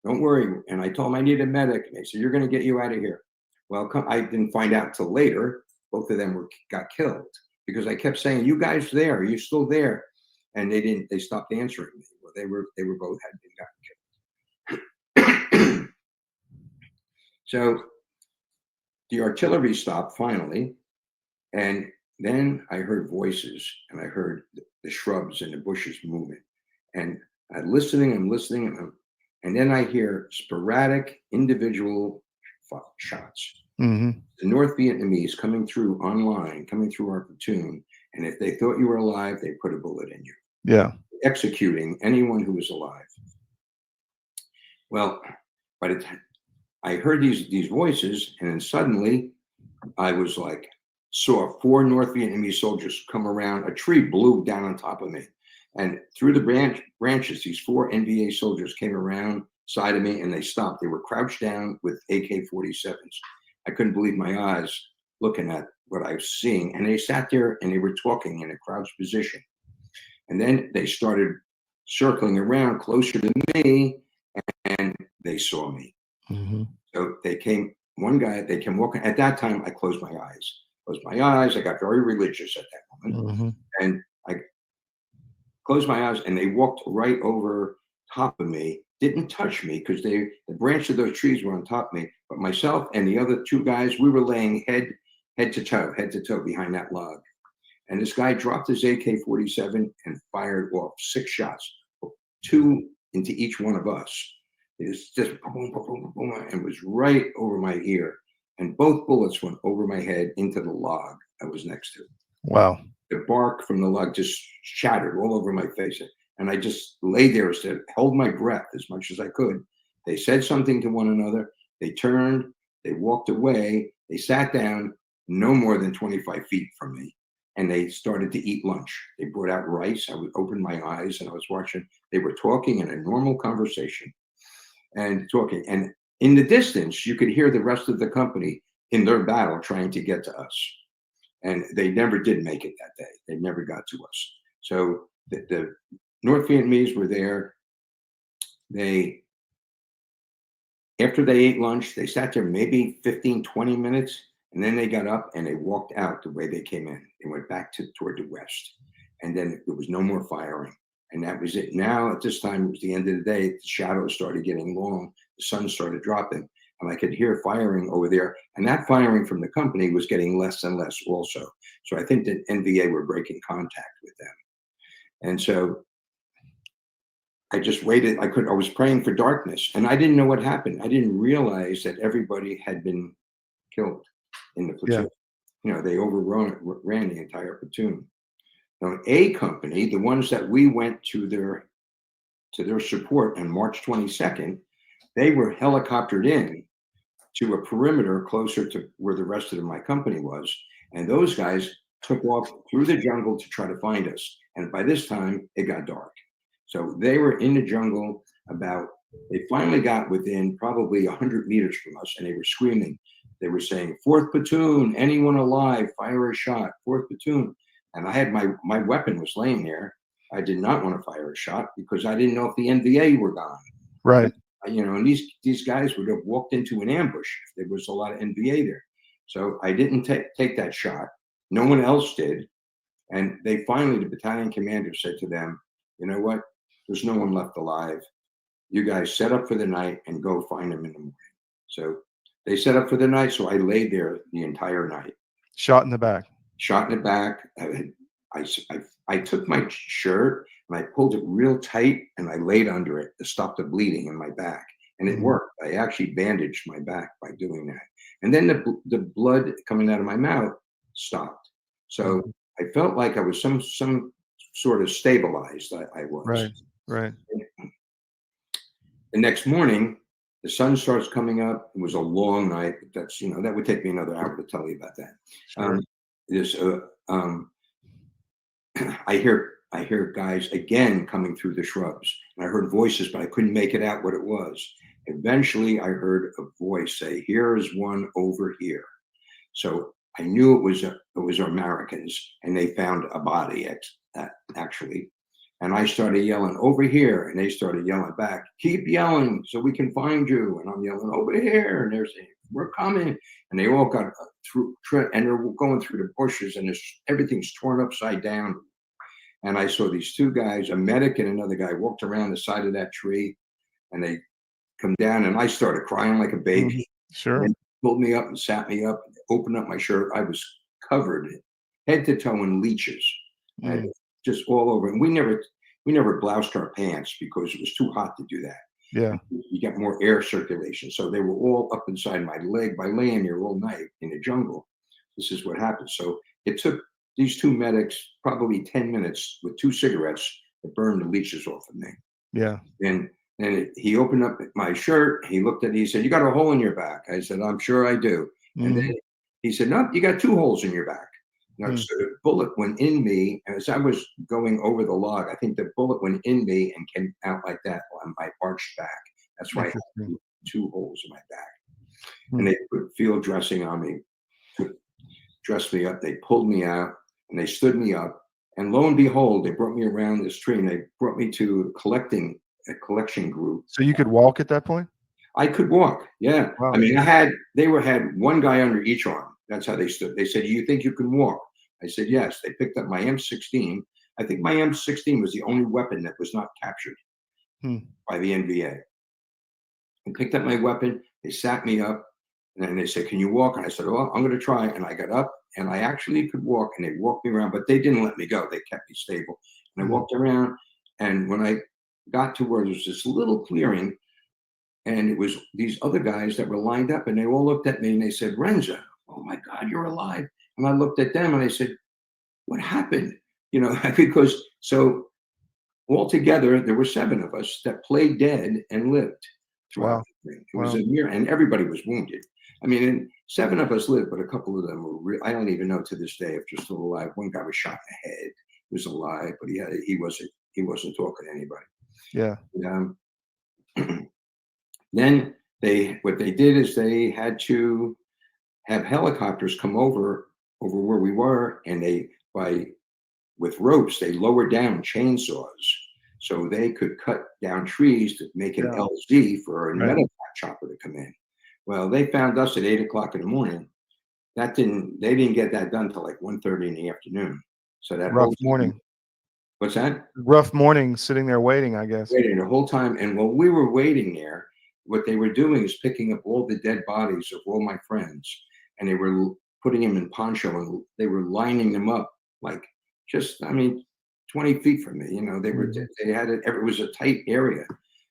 A: Don't worry." And I told them I need a medic, and they said, "You're going to get you out of here." Well, I didn't find out till later. Both of them got killed because I kept saying, "You guys there? Are you still there?" And they didn't. They stopped answering me. Well, they were both had been gotten killed. So the artillery stopped finally, and then I heard voices, and I heard the shrubs and the bushes moving, and I'm listening, and then I hear sporadic individual shots. The North Vietnamese coming through our platoon, and if they thought you were alive, they put a bullet in you.
G: Yeah.
A: Executing anyone who was alive. Well, by the time I heard these voices, and then suddenly I was like, saw 4 North Vietnamese soldiers come around. A tree blew down on top of me, and through the branches, these 4 NVA soldiers came around side of me, and they stopped. They were crouched down with AK-47s. I couldn't believe my eyes looking at what I was seeing, and they sat there and they were talking in a crouched position, and then they started circling around closer to me, and they saw me. So they came walking. At that time, I closed my eyes. I got very religious at that moment. And I closed my eyes, and they walked right over top of me, didn't touch me because the branch of those trees were on top of me. But myself and the other 2 guys, we were laying head to toe behind that log. And this guy dropped his AK-47 and fired off 6 shots, 2 into each one of us. It was just boom, boom, boom, boom, and was right over my ear. And both bullets went over my head into the log I was next to.
G: Wow.
A: The bark from the log just shattered all over my face. And I just lay there, held my breath as much as I could. They said something to one another. They turned, they walked away, they sat down no more than 25 feet from me. And they started to eat lunch. They brought out rice. I would open my eyes and I was watching. They were talking in a normal conversation and talking. And in the distance, you could hear the rest of the company in their battle trying to get to us. And they never did make it that day. They never got to us. So the North Vietnamese were there. After they ate lunch, they sat there maybe 15, 20 minutes, and then they got up and they walked out the way they came in. They went back toward the west. And then there was no more firing. And that was it. Now, at this time, it was the end of the day. The shadows started getting long. The sun started dropping. And I could hear firing over there. And that firing from the company was getting less and less also. So I think that NVA were breaking contact with them. And so I just waited. I was praying for darkness. And I didn't know what happened. I didn't realize that everybody had been killed in the platoon. Yeah. They ran the entire platoon. Now, A company, the ones that we went to their support on March 22nd, they were helicoptered in to a perimeter closer to where the rest of my company was. And those guys took off through the jungle to try to find us. And by this time, it got dark. So they were in the jungle they finally got within probably 100 meters from us, and they were screaming. They were saying, 4th platoon, anyone alive, fire a shot, 4th platoon. And I had my weapon was laying there. I did not want to fire a shot because I didn't know if the NVA were gone.
G: Right.
A: And these guys would have walked into an ambush if there was a lot of NVA there. So I didn't take that shot. No one else did. And they finally, the battalion commander said to them, you know what? There's no one left alive. You guys set up for the night and go find them in the morning. So they set up for the night. So I laid there the entire night.
G: Shot in the back.
A: Shot in the back. I took my shirt and I pulled it real tight and I laid under it to stop the bleeding in my back. And it worked. I actually bandaged my back by doing that. And then the blood coming out of my mouth stopped. So I felt like I was some sort of stabilized. I was.
G: Right.
A: The next morning, the sun starts coming up. It was a long night. That's that would take me another hour to tell you about that. Sure. I hear guys again coming through the shrubs, and I heard voices, but I couldn't make it out what it was. Eventually, I heard a voice say, "Here is one over here." So I knew it was Americans, and they found a body actually. And I started yelling, "Over here," and they started yelling back, "Keep yelling so we can find you." And I'm yelling, "Over here," and they're saying, "We're coming." And they all got through, and they're going through the bushes, and everything's torn upside down. And I saw these two guys, a medic and another guy, walked around the side of that tree, and they come down, and I started crying like a baby.
G: Sure.
A: And they pulled me up and sat me up, and opened up my shirt. I was covered head to toe in leeches, and just all over. And we never bloused our pants because it was too hot to do that.
G: Yeah.
A: You get more air circulation. So they were all up inside my leg by laying there all night in the jungle. This is what happened. So it took these two medics probably 10 minutes with 2 cigarettes to burn the leeches off of me.
G: Yeah.
A: And he opened up my shirt. He looked at it. He said, "You got a hole in your back." I said, "I'm sure I do." And then he said, "No, you got 2 holes in your back." So the bullet went in me, and as I was going over the log, I think the bullet went in me and came out like that on my arched back. That's why I had 2 holes in my back. And they put field dressing on me, dressed me up. They pulled me out, and they stood me up. And lo and behold, they brought me around this tree, and they brought me to a collection group.
G: So you could walk at that point?
A: I could walk. Yeah.
G: Wow.
A: I mean, they had one guy under each arm. That's how they stood. They said, "Do you think you can walk?" I said, "Yes." They picked up my M16. I think my M16 was the only weapon that was not captured by the NVA. They picked up my weapon. They sat me up, and then they said, "Can you walk?" And I said, "Well, I'm going to try." And I got up, and I actually could walk, and they walked me around, but they didn't let me go. They kept me stable. And I walked around, and when I got to where there was this little clearing, And it was these other guys that were lined up, and they all looked at me and they said, Renzo, oh my God, you're alive. And I looked at them and I said, what happened? You know, because so altogether, there were 7 of us that played dead and lived throughout the thing. It was a year, and everybody was wounded. I mean, and 7 of us lived, but a couple of them were I don't even know to this day if they're still alive. One guy was shot in the head, he was alive, but he wasn't talking to anybody.
G: Yeah.
A: Then what they did is they had to have helicopters come over where we were, and with ropes, they lowered down chainsaws so they could cut down trees to make an LZ for a metal chopper to come in. Well, they found us at 8 o'clock in the morning. They didn't get that done till like 1:30 in the afternoon. So that
G: rough morning.
A: What's that?
G: Rough morning, sitting there waiting, I guess.
A: Waiting the whole time. And while we were waiting there, what they were doing is picking up all the dead bodies of all my friends, and they were putting them in poncho, and they were lining them up like 20 feet from me. You know, they had it. It was a tight area,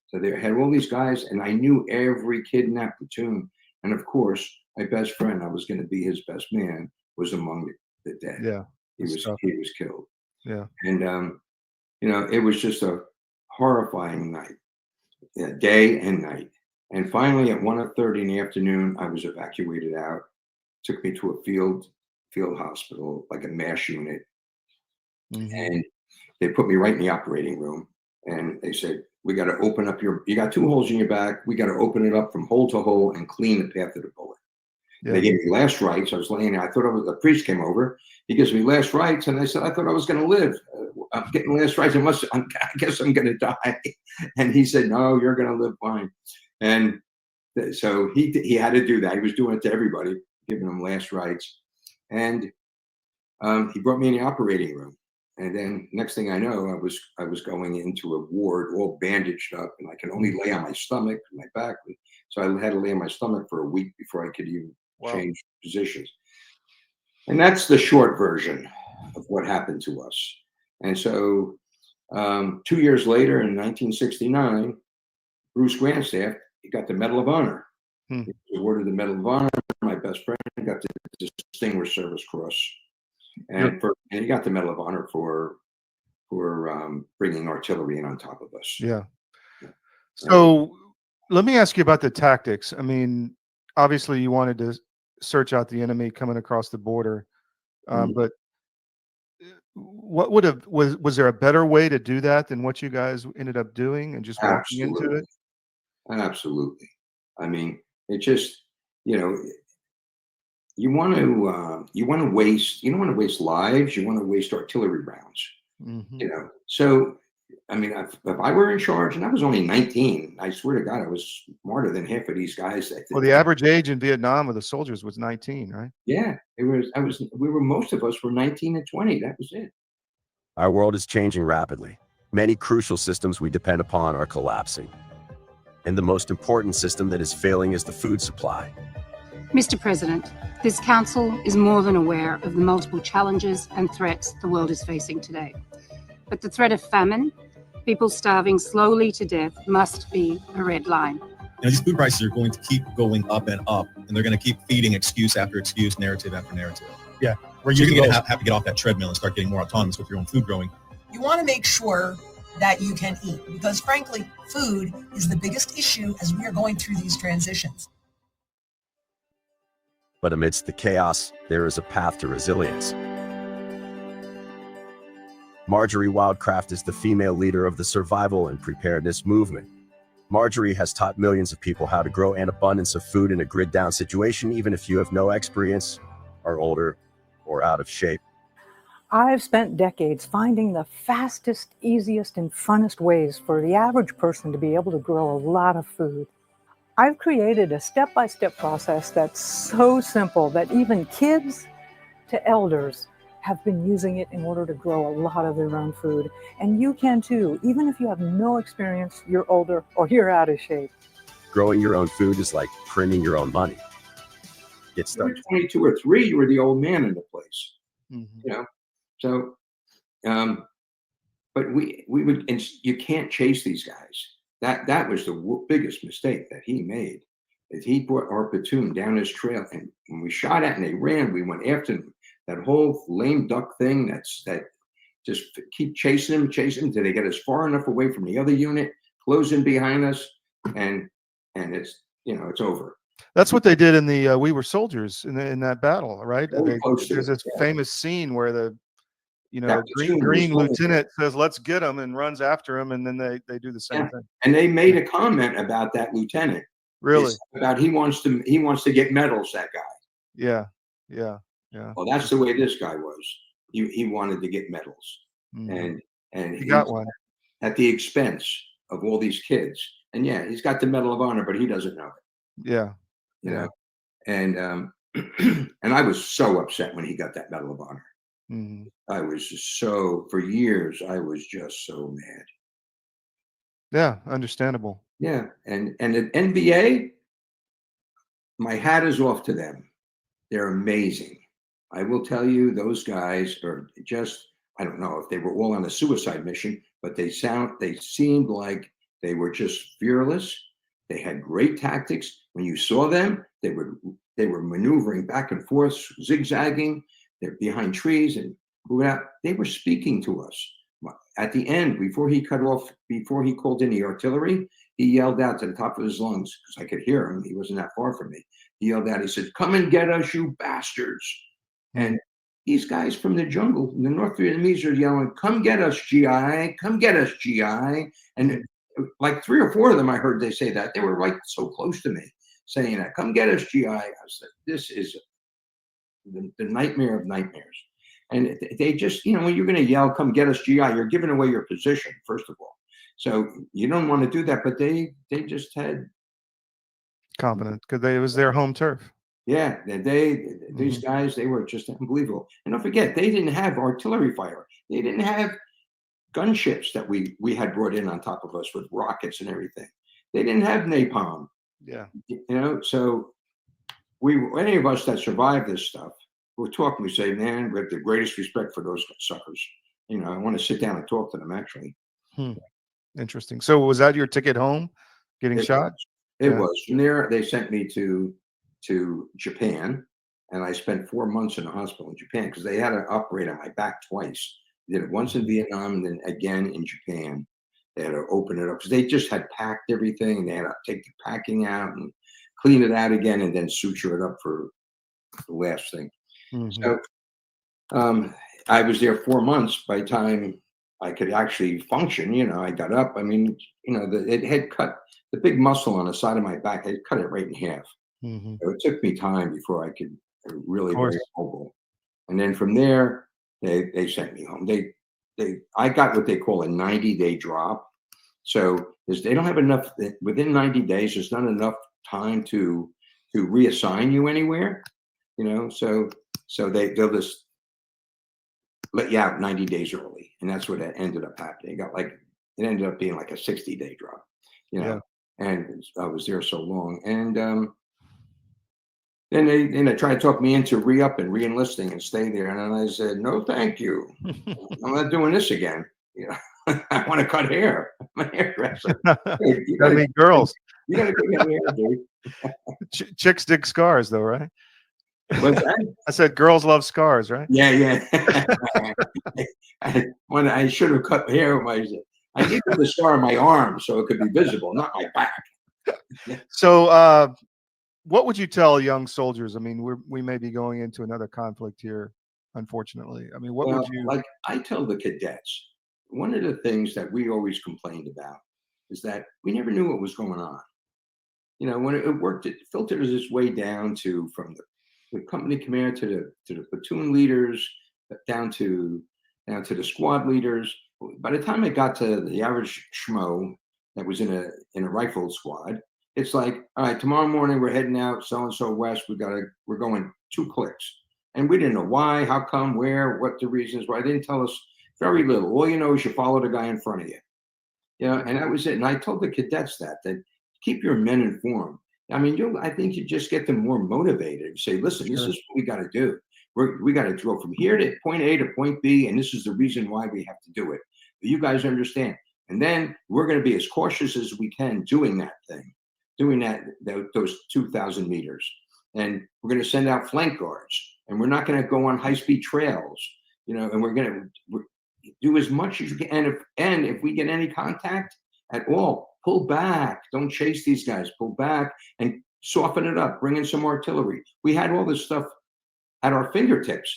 A: so they had all these guys, and I knew every kid in that platoon. And of course, my best friend, I was going to be his best man, was among the dead.
G: Yeah,
A: he was killed.
G: Yeah,
A: and you know, it was just a horrifying night, day and night. And finally, at 1:30 in the afternoon, I was evacuated out. Took me to a field hospital, like a MASH unit. And they put me right in the operating room, and they said, we got to open up you got 2 holes in your back. We got to open it up from hole to hole and clean the path of the bullet. Yeah. They gave me last rites. I was laying there. I thought the priest came over. He gives me last rites. And I said, I thought I was going to live. I'm getting last rites. I guess I'm going to die. And he said, no, you're going to live fine. And so he had to do that. He was doing it to everybody, giving them last rites. And he brought me in the operating room. And then next thing I know, I was going into a ward all bandaged up, and I could only lay on my stomach, my back. So I had to lay on my stomach for a week before I could even change positions. And that's the short version of what happened to us. And so 2 years later, in 1969, Bruce Grandstaff, he got the Medal of Honor. He was awarded the Medal of Honor. My best friend got the Distinguished Service Cross. And he got the Medal of Honor for bringing artillery in on top of us.
G: Yeah. So let me ask you about the tactics. I mean, obviously you wanted to search out the enemy coming across the border, but what was there a better way to do that than what you guys ended up doing and just walking into it?
A: Absolutely. I mean, it just, you know, you don't want to waste lives. You want to waste artillery rounds. You know, so I mean, if I were in charge, and I was only 19, I swear to God, I was smarter than half of these guys.
G: Well, the average age in Vietnam of the soldiers was 19, right?
A: Yeah, most of us were 19 and 20. That was it.
N: Our world is changing rapidly. Many crucial systems we depend upon are collapsing. And the most important system that is failing is the food supply.
O: Mr. President, this council is more than aware of the multiple challenges and threats the world is facing today. But the threat of famine, people starving slowly to death, must be a red line.
P: You know, these food prices are going to keep going up, and they're going to keep feeding excuse after excuse, narrative after narrative.
I: Yeah.
P: Where you're going to have to get off that treadmill and start getting more autonomous with your own food growing.
Q: You want to make sure that you can eat, because frankly, food is the biggest issue as we are going through these transitions.
N: But amidst the chaos, there is a path to resilience. Marjorie Wildcraft is the female leader of the survival and preparedness movement. Marjorie has taught millions of people how to grow an abundance of food in a grid-down situation, even if you have no experience, are older, or out of shape.
R: I've spent decades finding the fastest, easiest, and funnest ways for the average person to be able to grow a lot of food. I've created a step-by-step process that's so simple that even kids to elders have been using it in order to grow a lot of their own food. And you can too, even if you have no experience, you're older, or you're out of shape.
N: Growing your own food is like printing your own money. Get started.
A: 22 or 3, you were the old man in the place. You know, so but we would, and you can't chase these guys. that was the biggest mistake that he made. Is he brought our platoon down his trail, and when we shot at and they ran, we went after them. That whole lame duck thing, that just keep chasing them till they get us far enough away from the other unit, close in behind us, and it's it's over.
G: That's what they did in the We Were Soldiers in that battle, right?
A: Very close to
G: There's
A: it,
G: this famous scene where the
A: That platoon
G: green
A: was
G: lieutenant says, "Let's get him," and runs after him, and then they do the same thing.
A: And they made a comment about that lieutenant.
G: Really?
A: About he wants to get medals, that guy.
G: Yeah.
A: Well, that's the way this guy was. He wanted to get medals,
G: Mhm.
A: and
G: He got one.
A: at the expense of all these kids. And yeah, he's got the Medal of Honor, but he doesn't know it.
G: Yeah.
A: You know, and and I was so upset when he got that Medal of Honor.
G: Mhm.
A: I was just for years, I was just so mad.
G: Yeah, understandable.
A: Yeah, and the NBA, my hat is off to them. They're amazing. I will tell you, those guys are just, I don't know if they were all on a suicide mission, but they seemed like they were just fearless. They had great tactics. When you saw them, they were maneuvering back and forth, zigzagging. They're behind trees and moving out. They were speaking to us. At the end, before he called in the artillery, he yelled out to the top of his lungs, because I could hear him. He wasn't that far from me. He yelled out, he said, "Come and get us, you bastards." And these guys from the jungle, the North Vietnamese, are yelling, "Come get us, GI, come get us, GI." And like 3 or 4 of them, I heard they say that. They were right so close to me saying that, "Come get us, GI." I said, this is the nightmare of nightmares. And they just, when you're going to yell, "Come get us, GI," you're giving away your position, first of all. So you don't want to do that, but they just had
G: confidence because it was their home turf.
A: Yeah, these guys, they were just unbelievable. And don't forget, they didn't have artillery fire. They didn't have gunships that we had brought in on top of us with rockets and everything. They didn't have napalm.
G: Yeah.
A: So any of us that survived this stuff, we're talking, we say, man, we have the greatest respect for those suckers. I want to sit down and talk to them, actually.
G: Interesting. So was that your ticket home, getting shot?
A: It was. From there, they sent me to Japan, and I spent 4 months in the hospital in Japan because they had to operate on my back twice. They did it once in Vietnam and then again in Japan. They had to open it up because they just had packed everything. They had to take the packing out and clean it out again and then suture it up for the last thing. So I was there 4 months. By the time I could actually function, I got up. I mean, it had cut the big muscle on the side of my back. It cut it right in half. So it took me time before I could really be mobile. And then from there, they sent me home. I got what they call a 90-day drop. So they don't have enough within 90 days. There's not enough time to reassign you anywhere. So they'll just let you out 90 days early, and that's what ended up happening. It ended up being like a 60-day drop. And I was there so long, and then they tried to talk me into re-up and re-enlisting and stay there. And then I said, "No, thank you. I'm not doing this again. I want to cut hair. I'm a hairdresser." Hey, you
G: gotta meet girls.
A: You gotta get hair, dude.
G: Chicks dig scars, though, right?
A: What's that?
G: I said girls love scars, right?
A: Yeah. I should have cut hair. I needed the scar on my arm so it could be visible, not my back.
G: So, what would you tell young soldiers? I mean, we may be going into another conflict here, unfortunately. I mean, what would you
A: like? I tell the cadets, one of the things that we always complained about is that we never knew what was going on. When it worked, it filtered its way down from the company commander to the platoon leaders, down to the squad leaders. By the time it got to the average schmo that was in a rifle squad, it's like, all right, tomorrow morning we're heading out so-and-so west. We're going 2 clicks. And we didn't know why, how come, where, what the reasons were. They didn't tell us very little. All you know is you follow the guy in front of you. And that was it. And I told the cadets that keep your men informed. I mean, I think you just get them more motivated. You say, listen, this is what we got to do. We got to go from here to point A to point B, and this is the reason why we have to do it. But you guys understand, And then we're going to be as cautious as we can doing that thing, doing those 2,000 meters. And we're going to send out flank guards, and we're not going to go on high-speed trails, and we're going to do as much as we can. And if we get any contact at all, pull back. Don't chase these guys. Pull back and soften it up. Bring in some artillery. We had all this stuff at our fingertips,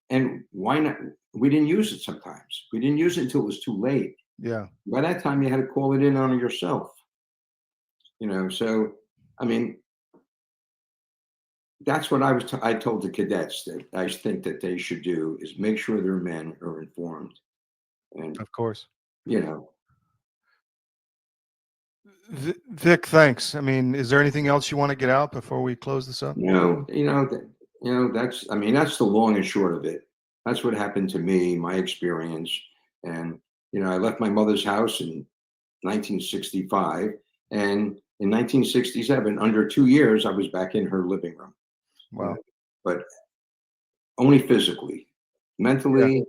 A: and why not? We didn't use it sometimes. We didn't use it until it was too late.
G: Yeah.
A: By that time, you had to call it in on yourself. So, I mean, that's what I told the cadets that I think that they should do is make sure their men are informed. And
G: of course, Vic, thanks. I mean, is there anything else you want to get out before we close this up?
A: That's the long and short of it. That's what happened to me, my experience. And, I left my mother's house in 1965, and in 1967, under 2 years, I was back in her living room.
G: Wow.
A: But only physically. Mentally,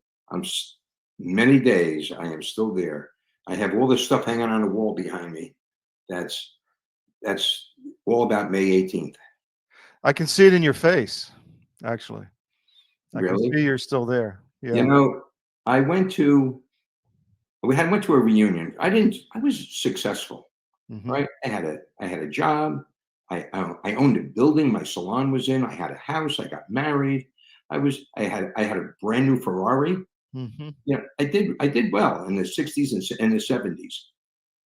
A: many days I am still there. I have all this stuff hanging on the wall behind me. That's all about May 18th.
G: I can see it in your face, actually. I
A: Really?
G: can see you're still there. Yeah.
A: I went to a reunion. I was successful, right? I had a job. I owned a building. My salon was in. I had a house. I got married. I had a brand new Ferrari. I did well in the 60s and the 70s.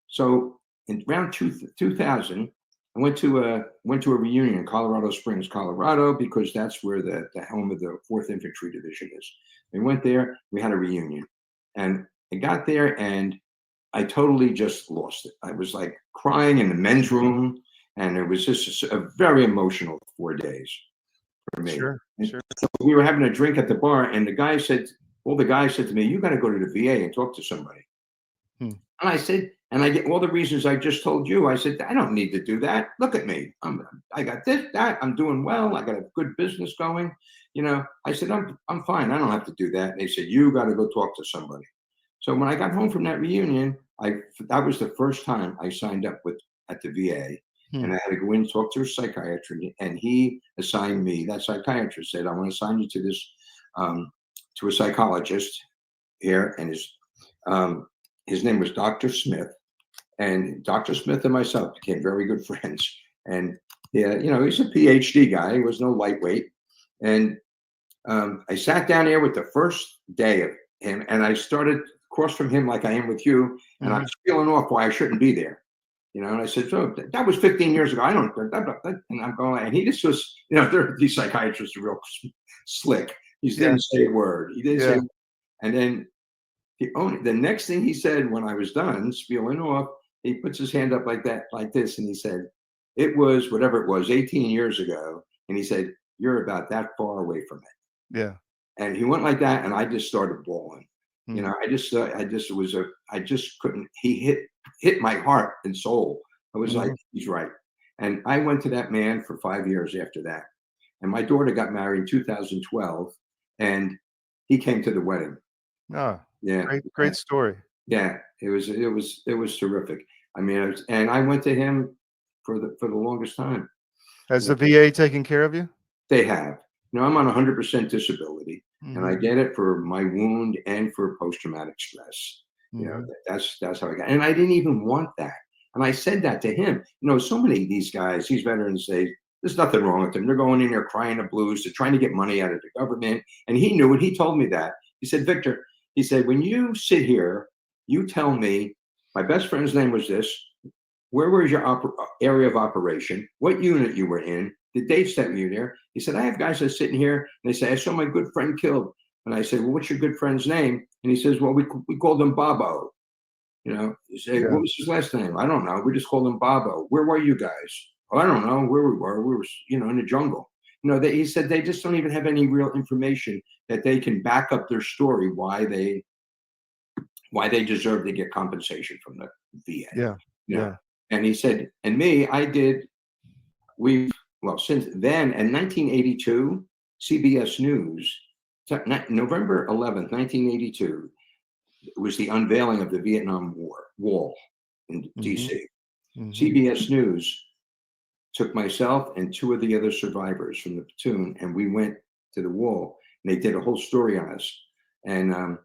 A: So in around 2000, I went to a reunion in Colorado Springs, Colorado, because that's where the home of the 4th Infantry Division is. We went there. We had a reunion, and I got there, and I totally just lost it. I was like crying in the men's room, and it was just a very emotional 4 days for me.
G: Sure.
A: So we were having a drink at the bar, and the guy said to me, "You got to go to the VA and talk to somebody." And I said, and I get all the reasons I just told you. I said, I don't need to do that. Look at me. I got this, that. I'm doing well. I got a good business going. I said, I'm fine. I don't have to do that. And they said, you got to go talk to somebody. So when I got home from that reunion, that was the first time I signed up at the VA. And I had to go in and talk to a psychiatrist, and he assigned me. That psychiatrist said, I want to assign you to this, to a psychologist here. And his name was Dr. Smith. And Dr. Smith and myself became very good friends. And he's a PhD guy. He was no lightweight. And I sat down there with the first day of him, and I started across from him like I am with you. And I was feeling off why I shouldn't be there. And I said, so that was 15 years ago. I don't, and I'm going, and he just was, these psychiatrists are real slick. He didn't say a word. He didn't say, and then the next thing he said when I was done spieling off, he puts his hand up like that, like this, and he said, it was whatever it was, 18 years ago. And he said, you're about that far away from it.
G: Yeah.
A: And he went like that, and I just started bawling. I just couldn't. He hit my heart and soul. I was like, he's right. And I went to that man for 5 years after that. And my daughter got married in 2012, and he came to the wedding.
G: Oh,
A: yeah,
G: great story.
A: Yeah, it was terrific. I mean, and I went to him for the longest time.
G: Has the VA taken care of you?
A: They have. I'm on 100% disability, and I get it for my wound and for post-traumatic stress. That's how I got. And I didn't even want that. And I said that to him. So many of these guys, these veterans, there's nothing wrong with them. They're going in there crying the blues. They're trying to get money out of the government. And he knew it. He told me that. He said, Victor, he said, when you sit here, you tell me, my best friend's name was this, where was your area of operation, what unit you were in, the dates that you were there. He said, I have guys that are sitting here, and they say, I saw my good friend killed. And I said, well, what's your good friend's name? And he says, well, we called him Bobo. He said, what was his last name? I don't know. We just called him Bobo. Where were you guys? Oh, I don't know where we were. We were, in the jungle. He said they just don't even have any real information that they can back up their story why they deserve to get compensation from the VA.
G: Yeah.
A: And he said, and me, since then, in 1982, CBS News, November 11th, 1982, It was the unveiling of the Vietnam War wall in DC.
G: Mhm.
A: CBS News took myself and two of the other survivors from the platoon, and we went to the wall, and they did a whole story on us. And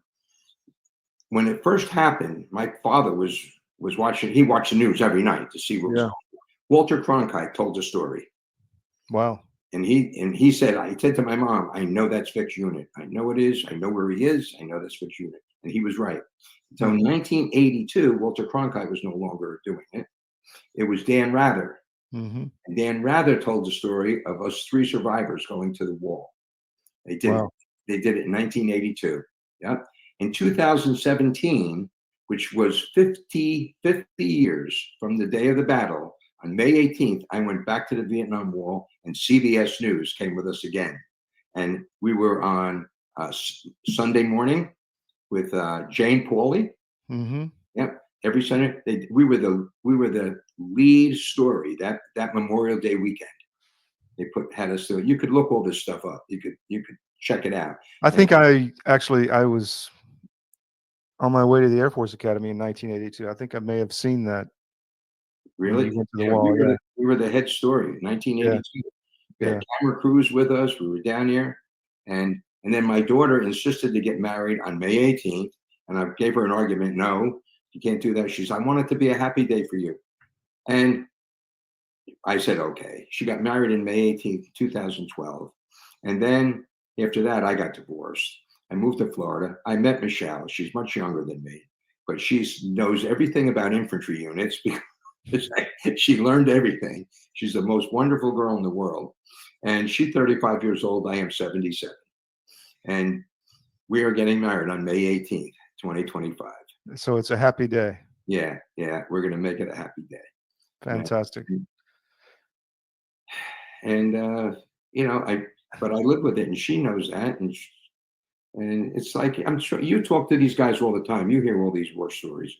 A: when it first happened, my father was watching. He watched the news every night to see what was going on. Walter Cronkite told the story.
G: Wow.
A: And he said, I said to my mom, I know that's Vic's unit. I know it is. I know where he is. I know that's Vic's unit. And he was right. So in 1982, Walter Cronkite was no longer doing it. It was Dan Rather.
G: Mhm.
A: And Dan Rather told the story of us three survivors going to the wall. They did
G: Wow.
A: They did it in 1982. Yep. In 2017, which was 50 years from the day of the battle, on May 18th, I went back to the Vietnam Wall, and CBS News came with us again. And we were on Sunday morning with Jane Pauley.
G: Mhm.
A: Yep. Every Sunday, we were the lead story that Memorial Day weekend. They had us do it. You could look all this stuff up. You could check it out.
G: I think I was on my way to the Air Force Academy in 1982. I think I may have seen that.
A: Really?
G: When you went to the
A: Yeah,
G: wall.
A: we were the head story. 1982. We had
G: Yeah.
A: camera crews with us. We were down here, and then my daughter insisted to get married on May 18th, and I gave her an argument. No, you can't do that. She said, I want it to be a happy day for you. And I said, okay. She got married in May 18th, 2012. And then after that, I got divorced. I moved to Florida. I met Michelle. She's much younger than me, but she knows everything about infantry units because she learned everything. She's the most wonderful girl in the world. And she's 35 years old. I am 77. And we are getting married on May 18th, 2025.
G: So it's a happy day.
A: Yeah. We're going to make it a happy day.
G: Fantastic.
A: And but I live with it, and she knows that, and it's like, I'm sure you talk to these guys all the time. You hear all these war stories,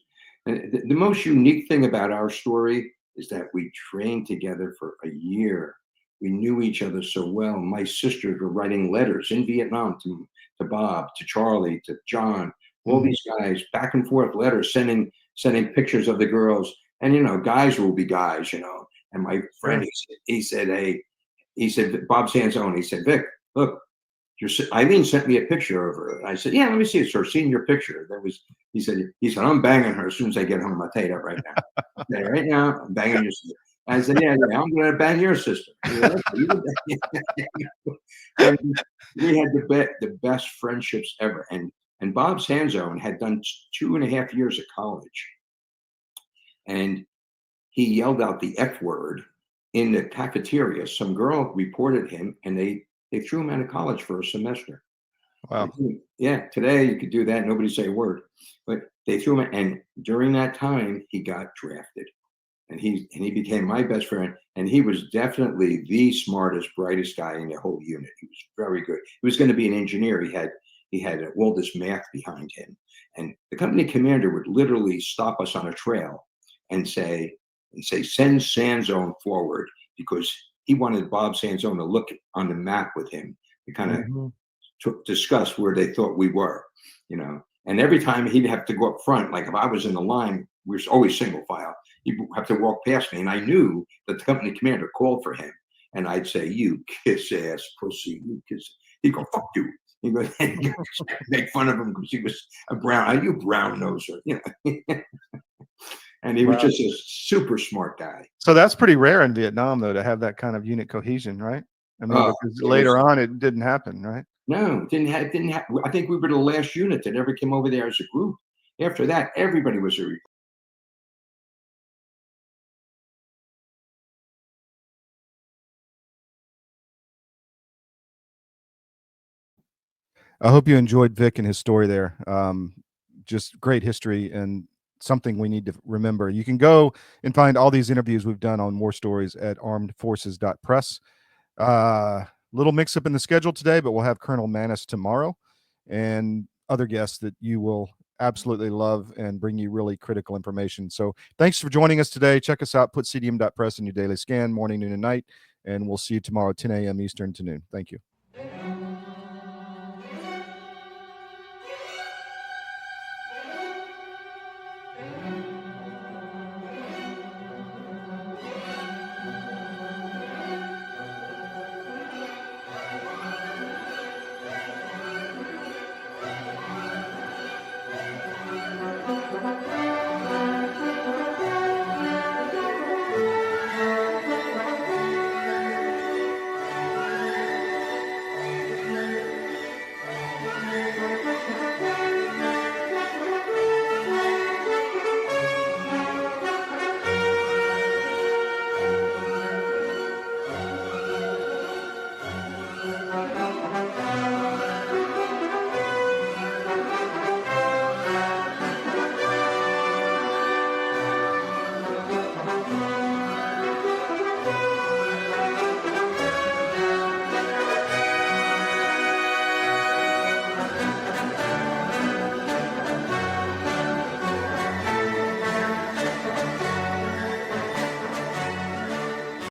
A: and the most unique thing about our story is that we trained together for a year. We knew each other so well. My sisters were writing letters in Vietnam to Bob, to Charlie, to John, all these guys, back and forth letters, sending pictures of the girls. And guys will be guys, And my friend, he said, Bob Sanzone, he said, Vic, look, Eileen sent me a picture of her. And I said, yeah, let me see it. So seeing your picture. He said, I'm banging her as soon as I get home. I'll tell you that right now. Okay, right now, I'm banging your sister. I said, yeah, I'm going to bang your sister. And we had the best friendships ever. And Bob Sanzone had done 2.5 years of college. And he yelled out the F word in the cafeteria. Some girl reported him, and they threw him out of college for a semester.
G: Wow.
A: Yeah, today you could do that. Nobody say a word. But they threw him, and during that time, he got drafted. And he became my best friend. And he was definitely the smartest, brightest guy in the whole unit. He was very good. He was going to be an engineer. He had all this math behind him. And the company commander would literally stop us on a trail and say, send Sanzone forward, because he wanted Bob Sanzone to look on the map with him to kind of discuss where they thought we were, And every time he'd have to go up front, like if I was in the line, we were always single file. He'd have to walk past me, and I knew that the company commander called for him. And I'd say, you kiss ass pussy, you kiss. He'd go, fuck you. He'd go, make fun of him because he was a brown, are you brown noser? And he was just a super smart guy.
G: So that's pretty rare in Vietnam, though, to have that kind of unit cohesion, right? I mean, because later on it didn't happen, right?
A: No, it didn't happen. I think we were the last unit that ever came over there as a group. After that, everybody was a.
G: I hope you enjoyed Vic and his story there. Just great history and something we need to remember. You can go and find all these interviews we've done on War Stories at armedforces.press. Little mix up in the schedule today, but we'll have Colonel Manus tomorrow and other guests that you will absolutely love and bring you really critical information. So thanks for joining us today. Check us out. Put cdm.press in your daily scan, morning, noon, and night. And we'll see you tomorrow, 10 a.m. Eastern to noon. Thank you.